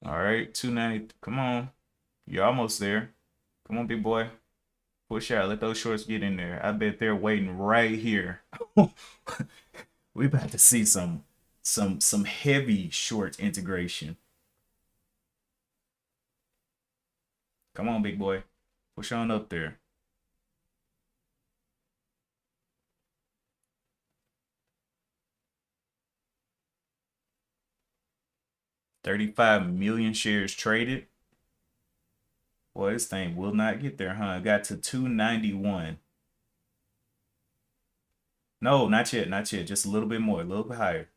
All right, 290. Come on. You're almost there. Come on, big boy. Push out. Let those shorts get in there. I bet they're waiting right here. We about to see some heavy short integration. Come on, big boy. Push on up there. $35 million shares traded. Boy, this thing will not get there, huh? It got to 291. No, not yet, not yet. Just a little bit more, a little bit higher.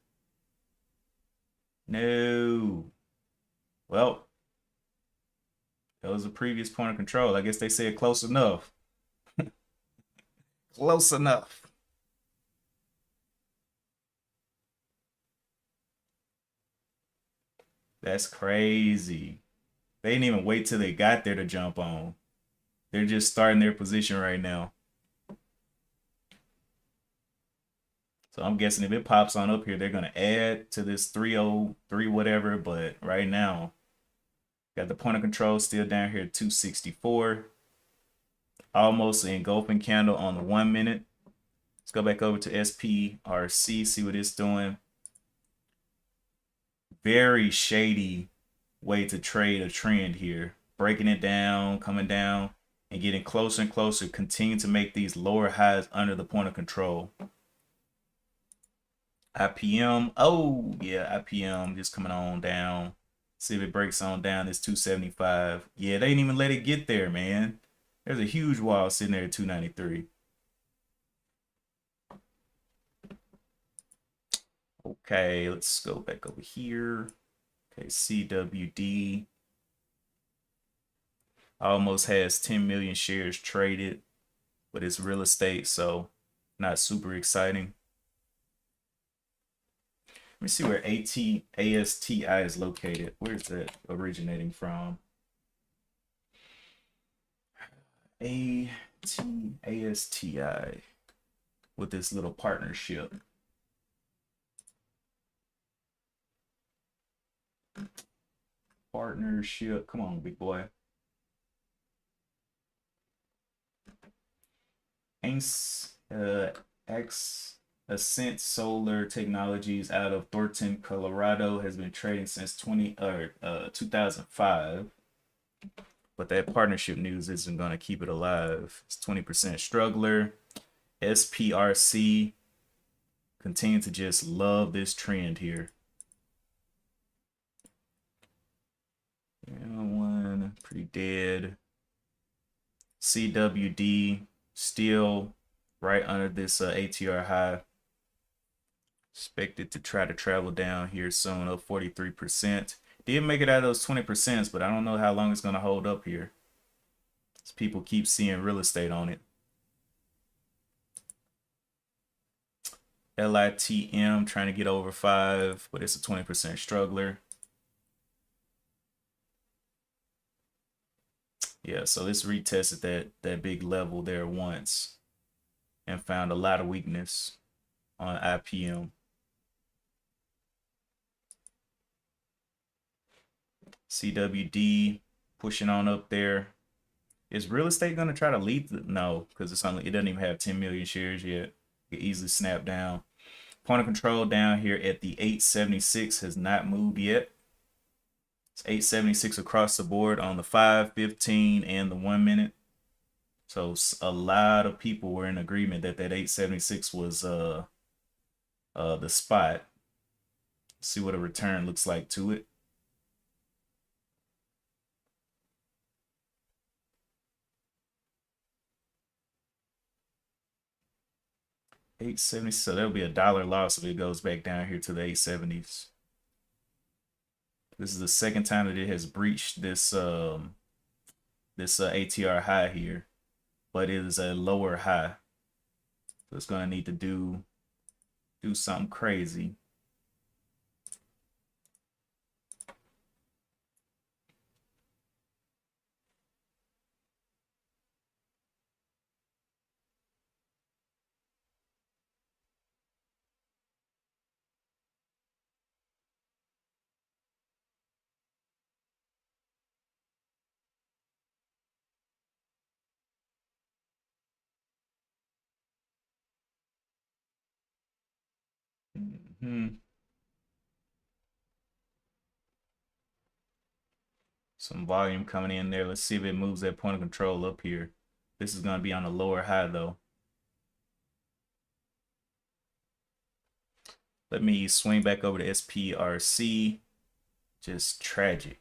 No. Well, that was a previous point of control. I guess they said close enough. Close enough. That's crazy. They didn't even wait till they got there to jump on. They're just starting their position right now. So I'm guessing if it pops on up here, they're going to add to this 303 whatever. But right now, got the point of control still down here at 264. Almost an engulfing candle on the 1 minute. Let's go back over to SPRC, see what it's doing. Very shady way to trade a trend here. Breaking it down, coming down, and getting closer and closer. Continue to make these lower highs under the point of control. IPM. Oh, yeah, IPM just coming on down. See if it breaks on down. It's 275. Yeah, they didn't even let it get there, man. There's a huge wall sitting there at 293. Okay, let's go back over here. Okay, CWD almost has 10 million shares traded, but it's real estate, so not super exciting. Let me see where ASTI is located. Where's that originating from? ASTI with this little partnership. Partnership. Come on, big boy. Ascent Solar Technologies out of Thornton, Colorado, has been trading since 2005. But that partnership news isn't going to keep it alive. It's 20% struggler. SPRC continue to just love this trend here. One pretty dead. CWD still right under this ATR high. Expected to try to travel down here soon, up 43%. Did make it out of those 20%, but I don't know how long it's going to hold up here. As people keep seeing real estate on it. LITM trying to get over 5, but it's a 20% struggler. Yeah, so this retested that big level there once and found a lot of weakness on IPM. CWD pushing on up there. Is real estate going to try to lead? No, because it doesn't even have 10 million shares yet. It can easily snap down. Point of control down here at the 876 has not moved yet. It's 876 across the board on the 5, 15, and the 1 minute. So a lot of people were in agreement that 876 was the spot. Let's see what a return looks like to it. $8.70, so that'll be $1 loss if it goes back down here to the 870s. This is the second time that it has breached this ATR high here, but it is a lower high, so it's gonna need to do something crazy. Some volume coming in there. Let's see if it moves that point of control up here. This is going to be on a lower high though. Let me swing back over to SPRC. Just tragic.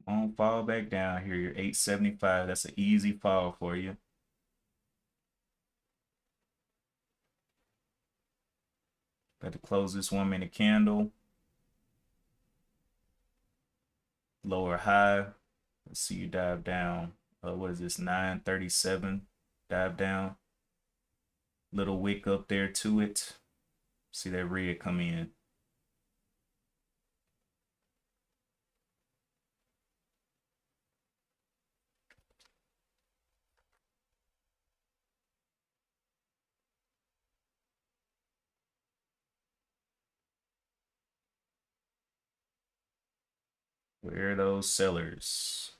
Won't fall back down here. You're 875. That's an easy fall for you. Got to close this 1 minute candle. Lower high. Let's see you dive down. What is this? 937. Dive down. Little wick up there to it. See that red come in. Where are those sellers?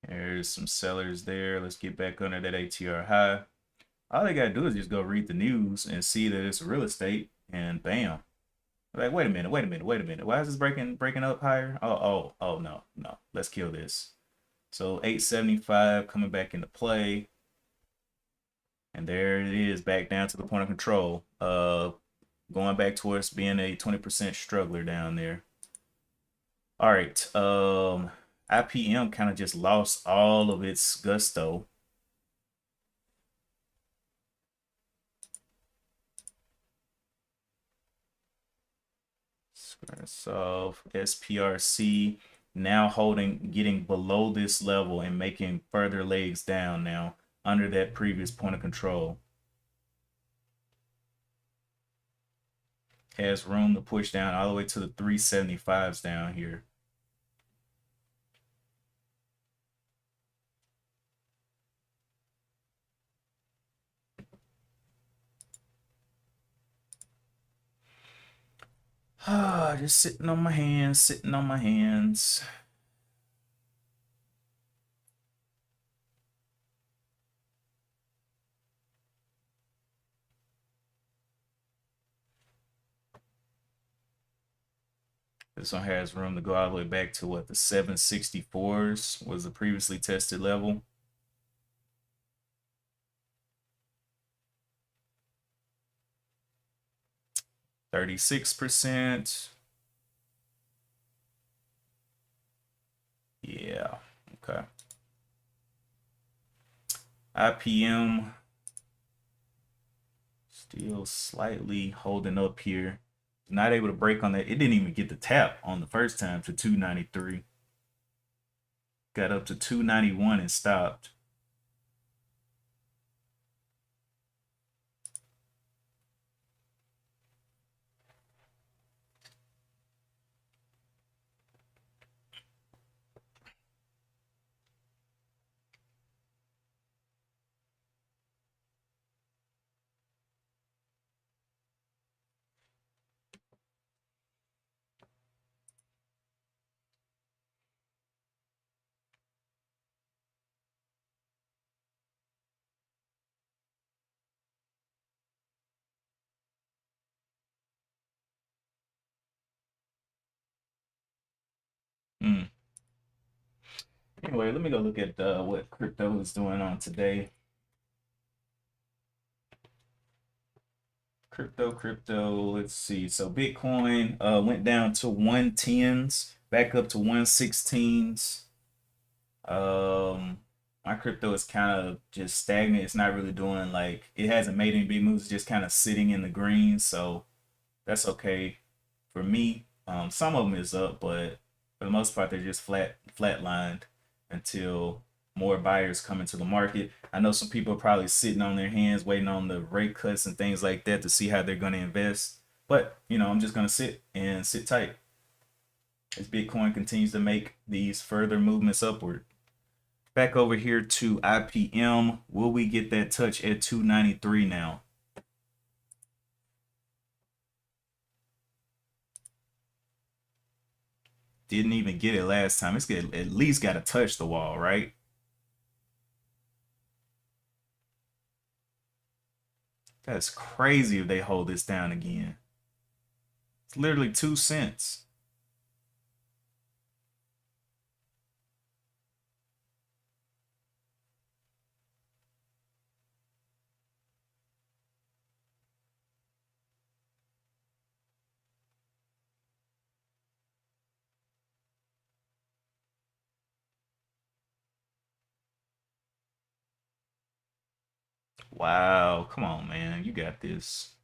There's some sellers there. Let's get back under that ATR high. All they gotta do is just go read the news and see that it's real estate, and bam, Like, wait a minute, wait a minute, wait a minute. Why is this breaking up higher? Oh, no, no. Let's kill this. So 875 coming back into play. And there it is, back down to the point of control. Going back towards being a 20% struggler down there. All right. IPM kind of just lost all of its gusto. Squares off. SPRC now getting below this level and making further legs down now under that previous point of control. Has room to push down all the way to the 375s down here. Just sitting on my hands, sitting on my hands. This one has room to go all the way back to what the 764s was the previously tested level. %36%. Yeah, okay. IPM still slightly holding up here. Not able to break on that. It didn't even get the tap on the first time to 293. Got up to 291 and stopped. Anyway, let me go look at what crypto is doing on today. Crypto. Let's see. So Bitcoin went down to 110s, back up to 116s. My crypto is kind of just stagnant. It's not really doing like it hasn't made any big moves. It's just kind of sitting in the green. So that's okay for me. Some of them is up, but for the most part, they're just flatlined until more buyers come into the market. I know some people are probably sitting on their hands, waiting on the rate cuts and things like that to see how they're going to invest. But I'm just going to sit tight as Bitcoin continues to make these further movements upward. Back over here to IPM. Will we get that touch at 293 now? Didn't even get it last time. It's at least got to touch the wall, right? That's crazy if they hold this down again. It's literally 2 cents. Wow, come on, man. You got this.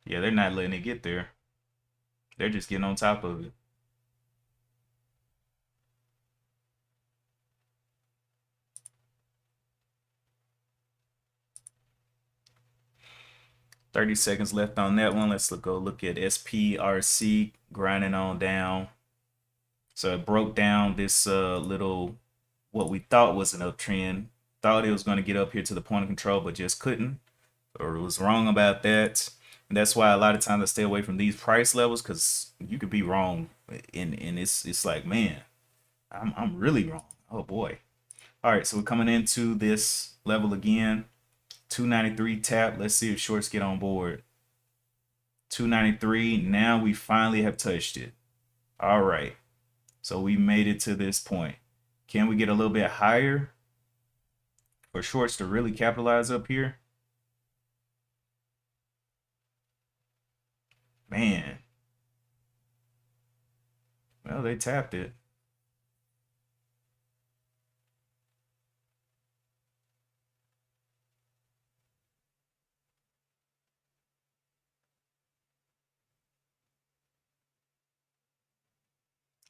Yeah, they're not letting it get there. They're just getting on top of it. 30 seconds left on that one. Let's go look at SPRC grinding on down. So it broke down this little, what we thought was an uptrend. Thought it was going to get up here to the point of control, but just couldn't, or was wrong about that. And that's why a lot of times I stay away from these price levels, because you could be wrong, and it's like, man, I'm really wrong. Oh boy. All right, so we're coming into this level again. 293 tap. Let's see if shorts get on board. 293. Now we finally have touched it. All right. So we made it to this point. Can we get a little bit higher for shorts to really capitalize up here? Man. Well, they tapped it.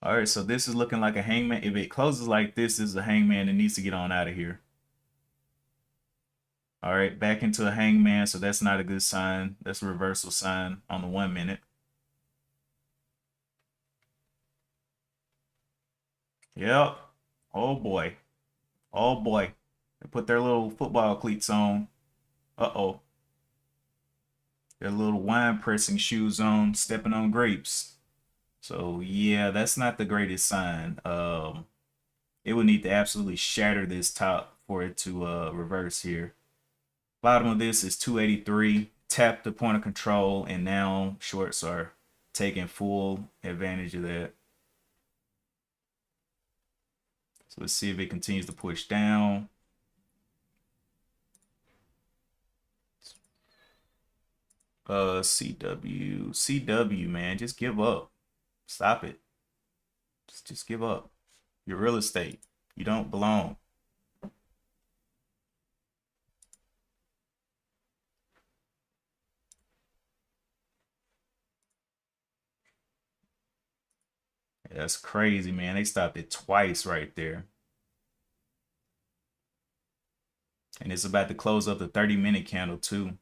All right, so this is looking like a hangman. If it closes like this is a hangman that needs to get on out of here. All right, back into a hangman, so that's not a good sign. That's a reversal sign on the 1 minute. Yep. Oh boy. Oh boy. They put their little football cleats on. Uh-oh. Their little wine pressing shoes on, stepping on grapes. So yeah, that's not the greatest sign. It would need to absolutely shatter this top for it to reverse here. Bottom of this is 283. Tap the point of control, and now shorts are taking full advantage of that. So let's see if it continues to push down. CW, man, just give up. Stop it. Just give up. You're real estate. You don't belong. That's crazy, man. They stopped it twice right there. And it's about to close up the 30-minute candle too.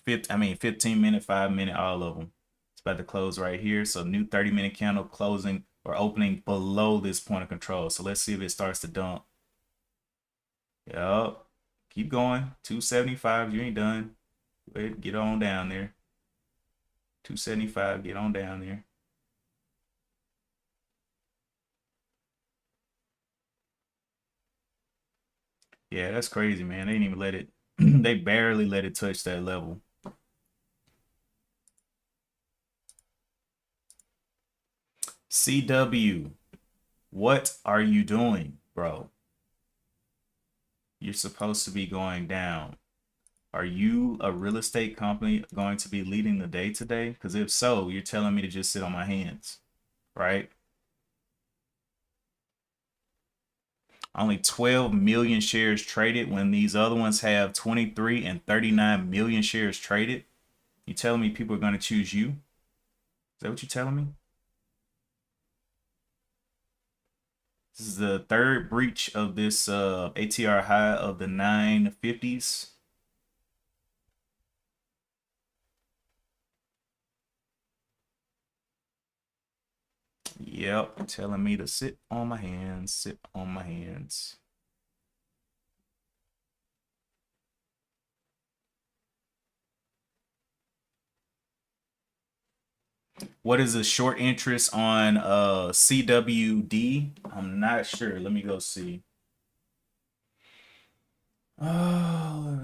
15 minute, 5 minute, all of them. It's about to close right here. So new 30-minute candle closing or opening below this point of control. So let's see if it starts to dump. Yup. Keep going. 275. You ain't done. Go ahead, get on down there. 275. Get on down there. Yeah, that's crazy, man. They didn't even let it. They barely let it touch that level. CW, what are you doing, bro? You're supposed to be going down. Are you a real estate company going to be leading the day today? Because if so, you're telling me to just sit on my hands, right? Only 12 million shares traded when these other ones have 23 and 39 million shares traded. You telling me people are going to choose you? Is that what you're telling me? This is the third breach of this ATR high of the 950s. Yep, telling me to sit on my hands, sit on my hands. What is the short interest on CWD? I'm not sure. Let me go see. Oh,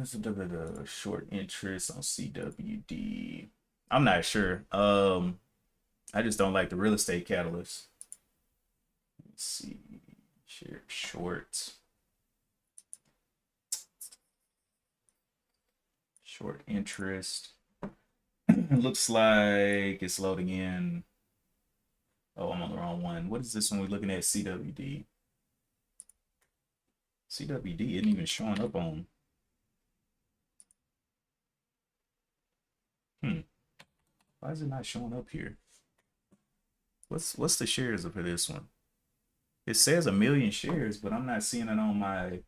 short interest on CWD. I'm not sure. I just don't like the real estate catalyst. Let's see. Short. Short interest. Looks like it's loading in. Oh, I'm on the wrong one. What is this one we're looking at? CWD. CWD isn't even showing up on. Why is it not showing up here? What's the shares for this one? It says 1 million shares, but I'm not seeing it on my.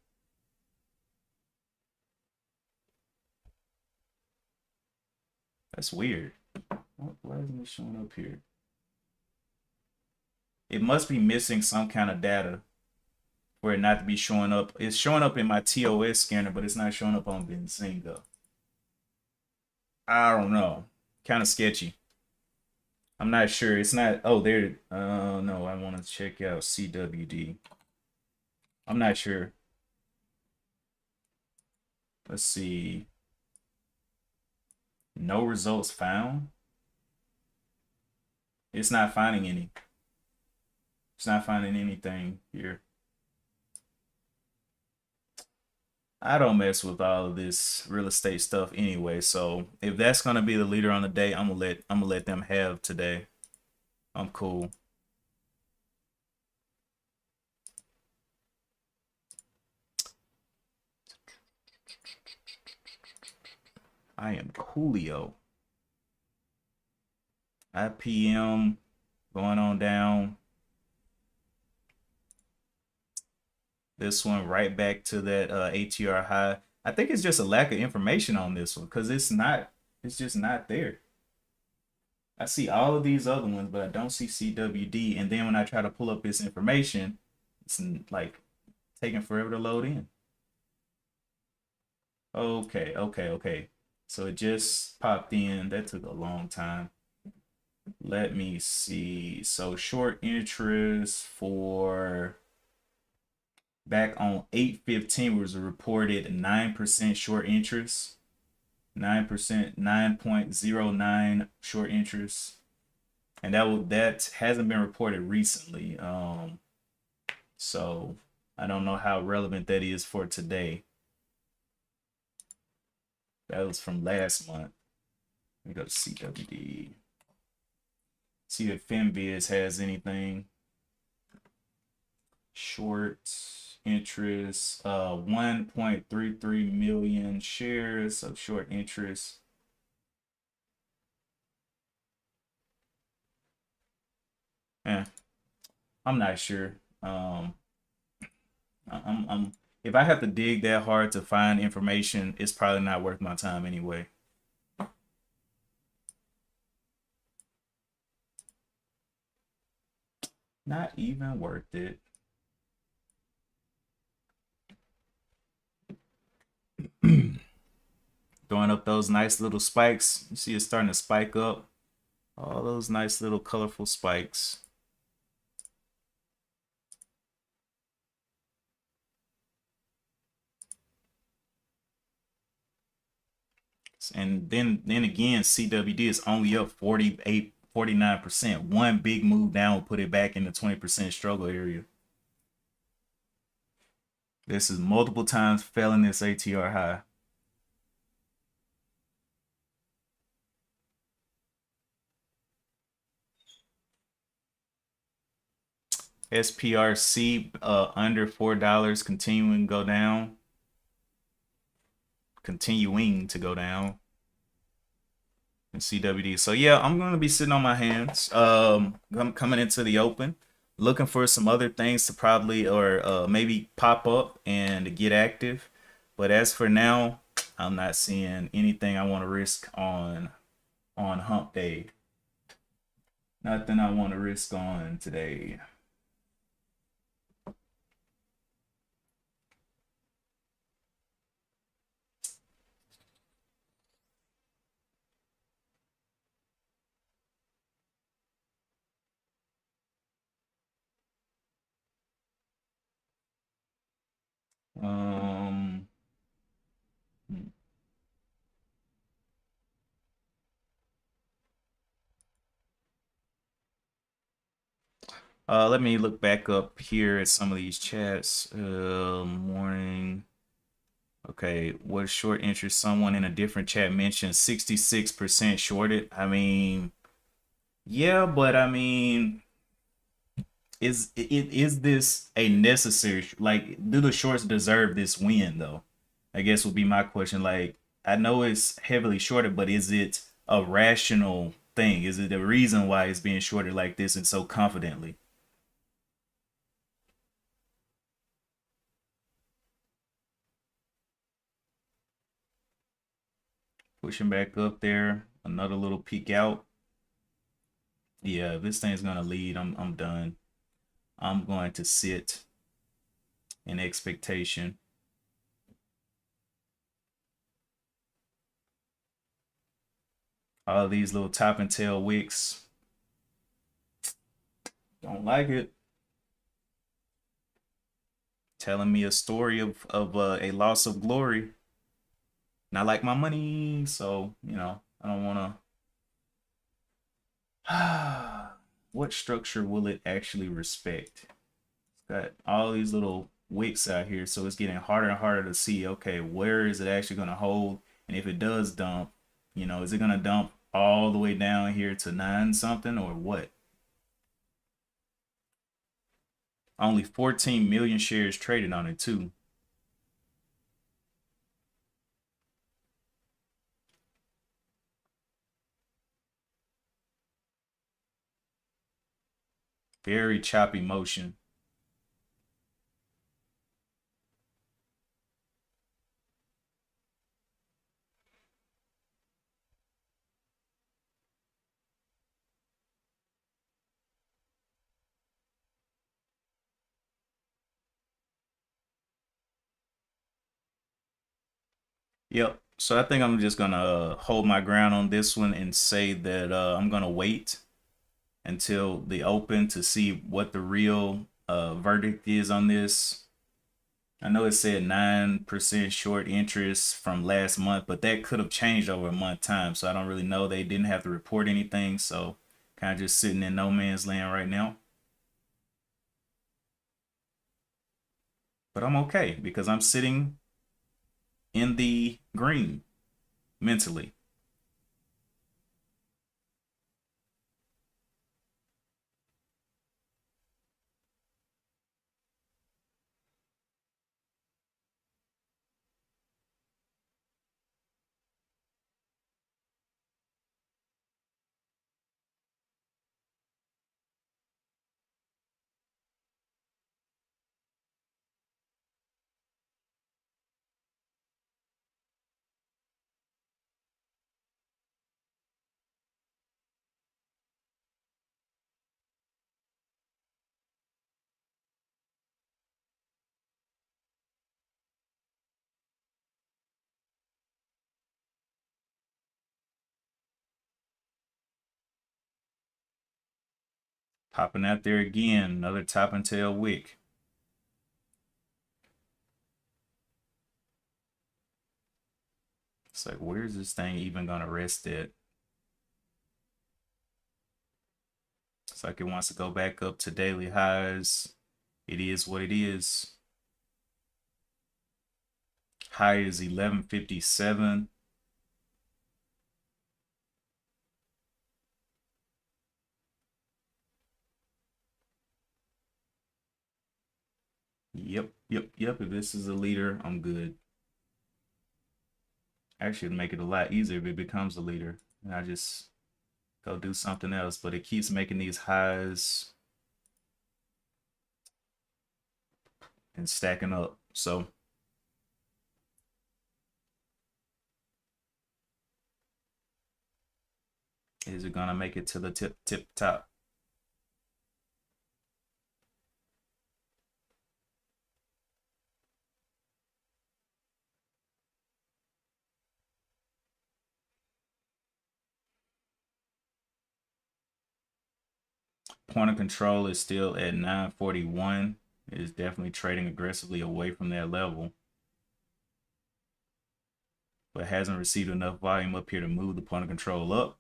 That's weird. Why isn't it showing up here? It must be missing some kind of data for it not to be showing up. It's showing up in my TOS scanner, but it's not showing up on Benzinga. I don't know. Kind of sketchy. I'm not sure. It's not. Oh, there. No, I want to check out CWD. I'm not sure. Let's see. No results found. It's not finding any. It's not finding anything here. I don't mess with all of this real estate stuff anyway. So if that's gonna be the leader on the day, I'm gonna let them have today. I'm cool. I am coolio. IPM going on down. This one right back to that ATR high. I think it's just a lack of information on this one because it's just not there. I see all of these other ones, but I don't see CWD. And then when I try to pull up this information, it's like taking forever to load in. Okay. So it just popped in. That took a long time. Let me see. So short interest for back on 8/15 was a reported 9% short interest. 9%, 9.09 short interest. And that hasn't been reported recently. So I don't know how relevant that is for today. That was from last month. Let me go to CWD. See if FinViz has anything. Short interest, 1.33 million shares of short interest. I'm not sure. I'm if I have to dig that hard to find information, it's probably not worth my time anyway. Not even worth it. Throwing up those nice little spikes. You see it's starting to spike up. All those nice little colorful spikes. And then again, CWD is only up 48, 49%. One big move down will put it back in the 20% struggle area. This is multiple times failing this ATR high. SPRC under $4, continuing to go down. Continuing to go down. And CWD. So yeah, I'm gonna be sitting on my hands. Coming into the open, looking for some other things to probably or maybe pop up and get active. But as for now, I'm not seeing anything I want to risk on hump day. Nothing I want to risk on today. Um, Let me look back up here at some of these chats. Morning. Okay, what short interest? Someone in a different chat mentioned 66% shorted. I mean, yeah, but I mean, is this a necessary, like, do the shorts deserve this win though? I guess would be my question. Like, I know it's heavily shorted, but is it a rational thing? Is it the reason why it's being shorted like this and so confidently? Pushing back up there, another little peek out. Yeah, if this thing's gonna lead, I'm done. I'm going to sit in expectation. All these little top and tail wicks. Don't like it. Telling me a story of a loss of glory. Not like my money, so I don't want to. What structure will it actually respect? It's got all these little wicks out here, so it's getting harder and harder to see. Okay, where is it actually going to hold? And if it does dump, is it going to dump all the way down here to 9 something or what? Only 14 million shares traded on it too. Very choppy motion. Yep. So I think I'm just gonna hold my ground on this one and say that I'm gonna wait until the open to see what the real verdict is on this. I know it said 9% short interest from last month, but that could have changed over a month time. So I don't really know. They didn't have to report anything. So kind of just sitting in no man's land right now. But I'm okay because I'm sitting in the green mentally. Popping out there again, another top and tail wick. It's like, where's this thing even gonna rest at? It's like it wants to go back up to daily highs. It is what it is. High is 1157. Yep, yep, yep. If this is a leader, I'm good. Actually, it'd make it a lot easier if it becomes a leader. And I just go do something else. But it keeps making these highs and stacking up. So is it gonna make it to the tip top? Point of control is still at 941. It is definitely trading aggressively away from that level, but hasn't received enough volume up here to move the point of control up.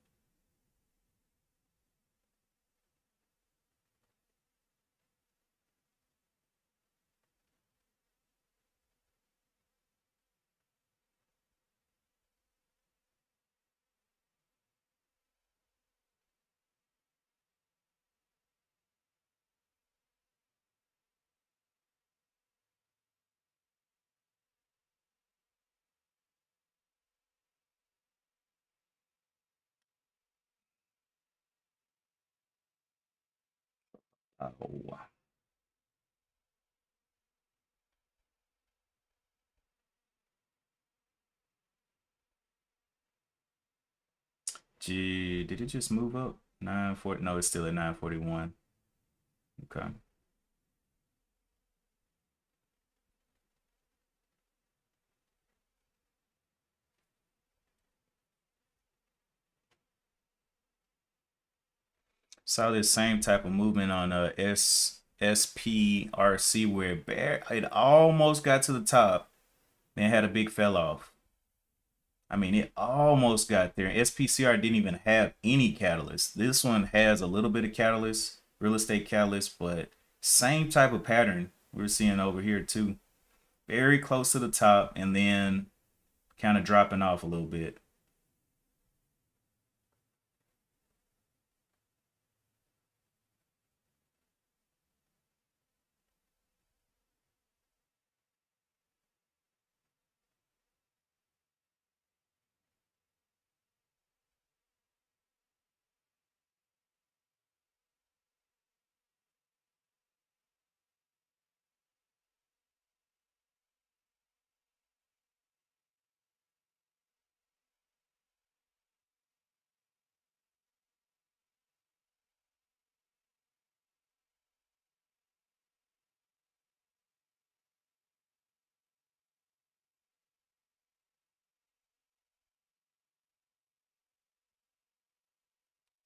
Oh, gee, did it just move up? 940? No, it's still at 941. Okay. Saw this same type of movement on SPRC where it almost got to the top, then had a big fell off. I mean, it almost got there. SPCR didn't even have any catalyst. This one has a little bit of catalyst, real estate catalyst, but same type of pattern we're seeing over here too. Very close to the top and then kind of dropping off a little bit.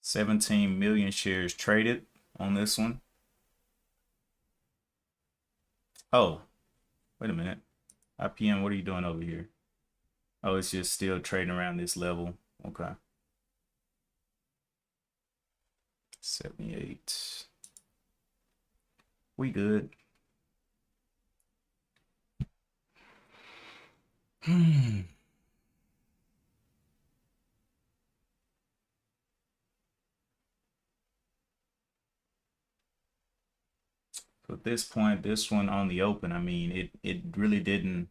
$17 million shares traded on this one. Oh, wait a minute. IPM, what are you doing over here? Oh, it's just still trading around this level. Okay. 78. We good. So at this point, this one on the open, I mean, it really didn't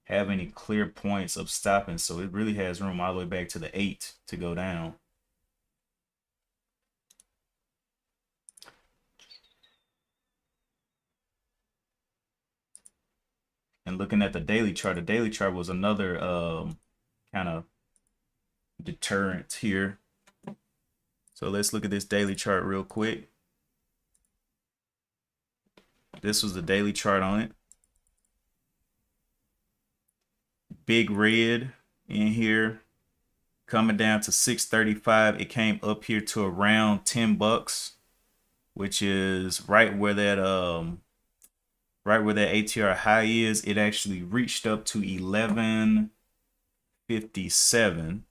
have any clear points of stopping, so it really has room all the way back to the 8 to go down. And looking at the daily chart was another kind of deterrent here. So let's look at this daily chart real quick. This was the daily chart on it. Big red in here, coming down to 635. It came up here to around 10 bucks, which is right where that ATR high is. It actually reached up to 1157,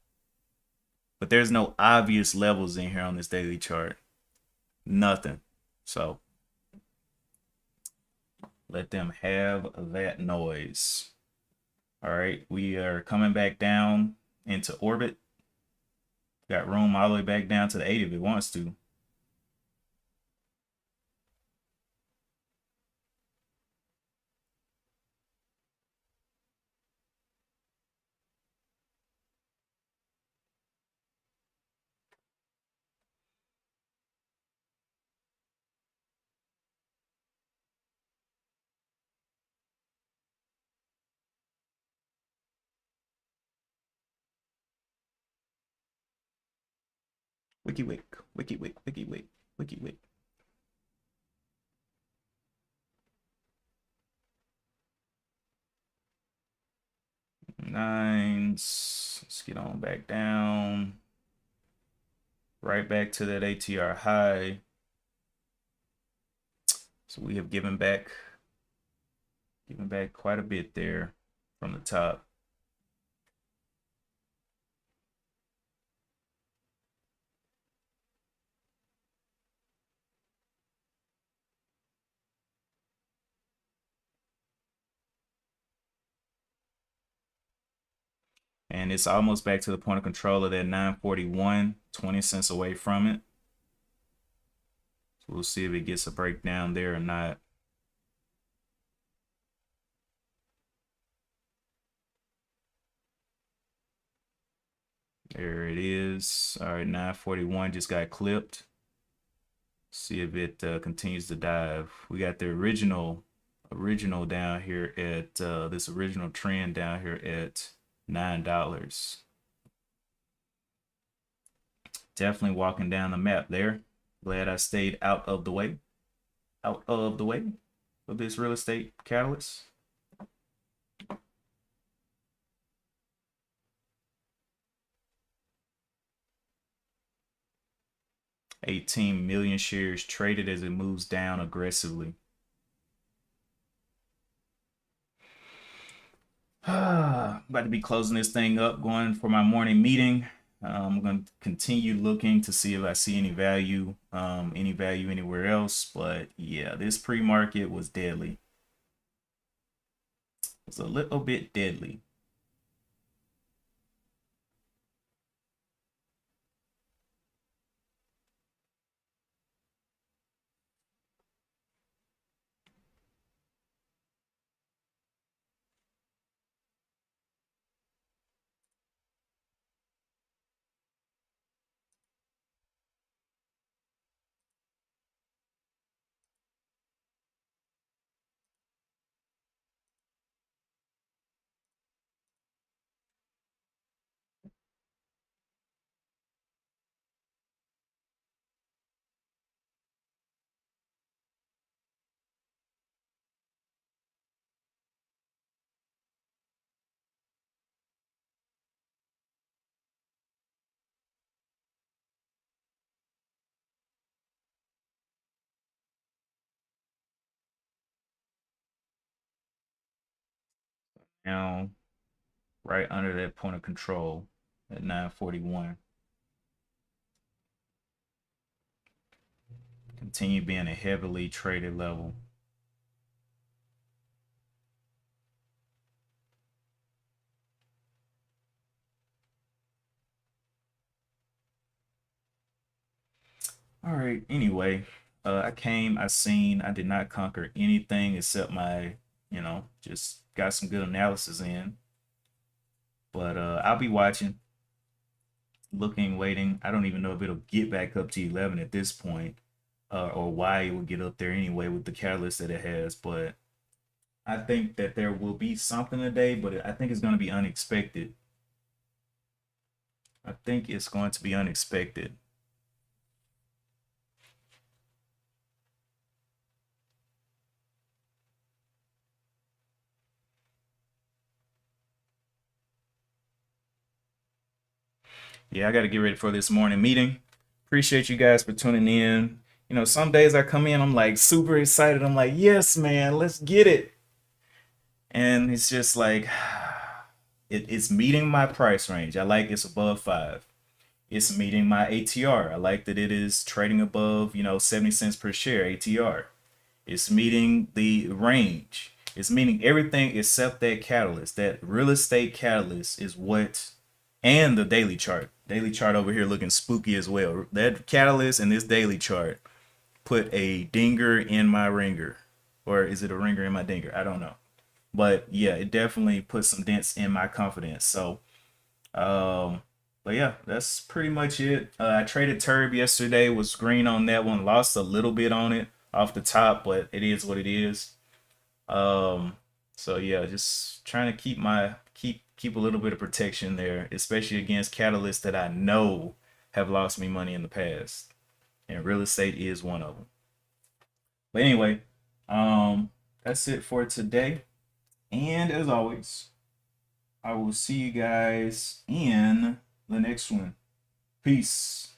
but there's no obvious levels in here on this daily chart. Nothing. So let them have that noise. All right, we are coming back down into orbit. Got room all the way back down to the 8 if it wants to. Wiki wick, wiki wick, wiki wick, wiki wick. Nines. Let's get on back down. Right back to that ATR high. So we have given back quite a bit there from the top. And it's almost back to the point of control of that 941, 20 cents away from it. So we'll see if it gets a breakdown there or not. There it is. All right, 941 just got clipped. See if it continues to dive. We got the original down here at this original trend down here at $9. Definitely walking down the map there. Glad I stayed out of the way of this real estate catalyst. $18 million shares traded as it moves down aggressively. About to be closing this thing up, going for my morning meeting. I'm going to continue looking to see if I see any value anywhere else. But yeah, this pre-market was deadly. It was a little bit deadly. Now, right under that point of control at 941. Continue being a heavily traded level. All right. Anyway, I seen, I did not conquer anything except my, just got some good analysis in. But I'll be watching, looking, waiting. I don't even know if it'll get back up to 11 at this point, or why it will get up there anyway with the catalyst that it has. But I think that there will be something today, but I think it's going to be unexpected. I think it's going to be unexpected. Yeah, I got to get ready for this morning meeting. Appreciate you guys for tuning in. Some days I come in, I'm like super excited. I'm like, yes, man, let's get it. And it's just like, it's meeting my price range. I like it's above 5. It's meeting my ATR. I like that it is trading above, 70 cents per share ATR. It's meeting the range. It's meeting everything except that catalyst. That real estate catalyst is what, and the daily chart. Daily chart over here looking spooky as well. That catalyst and this daily chart put a dinger in my ringer. Or is it a ringer in my dinger? I don't know. But yeah, it definitely put some dents in my confidence. So, but yeah, that's pretty much it. I traded Turb yesterday, was green on that one, lost a little bit on it off the top, but it is what it is. So yeah, just trying to keep a little bit of protection there, especially against catalysts that I know have lost me money in the past, and real estate is one of them. But anyway, that's it for today, and as always, I will see you guys in the next one. Peace.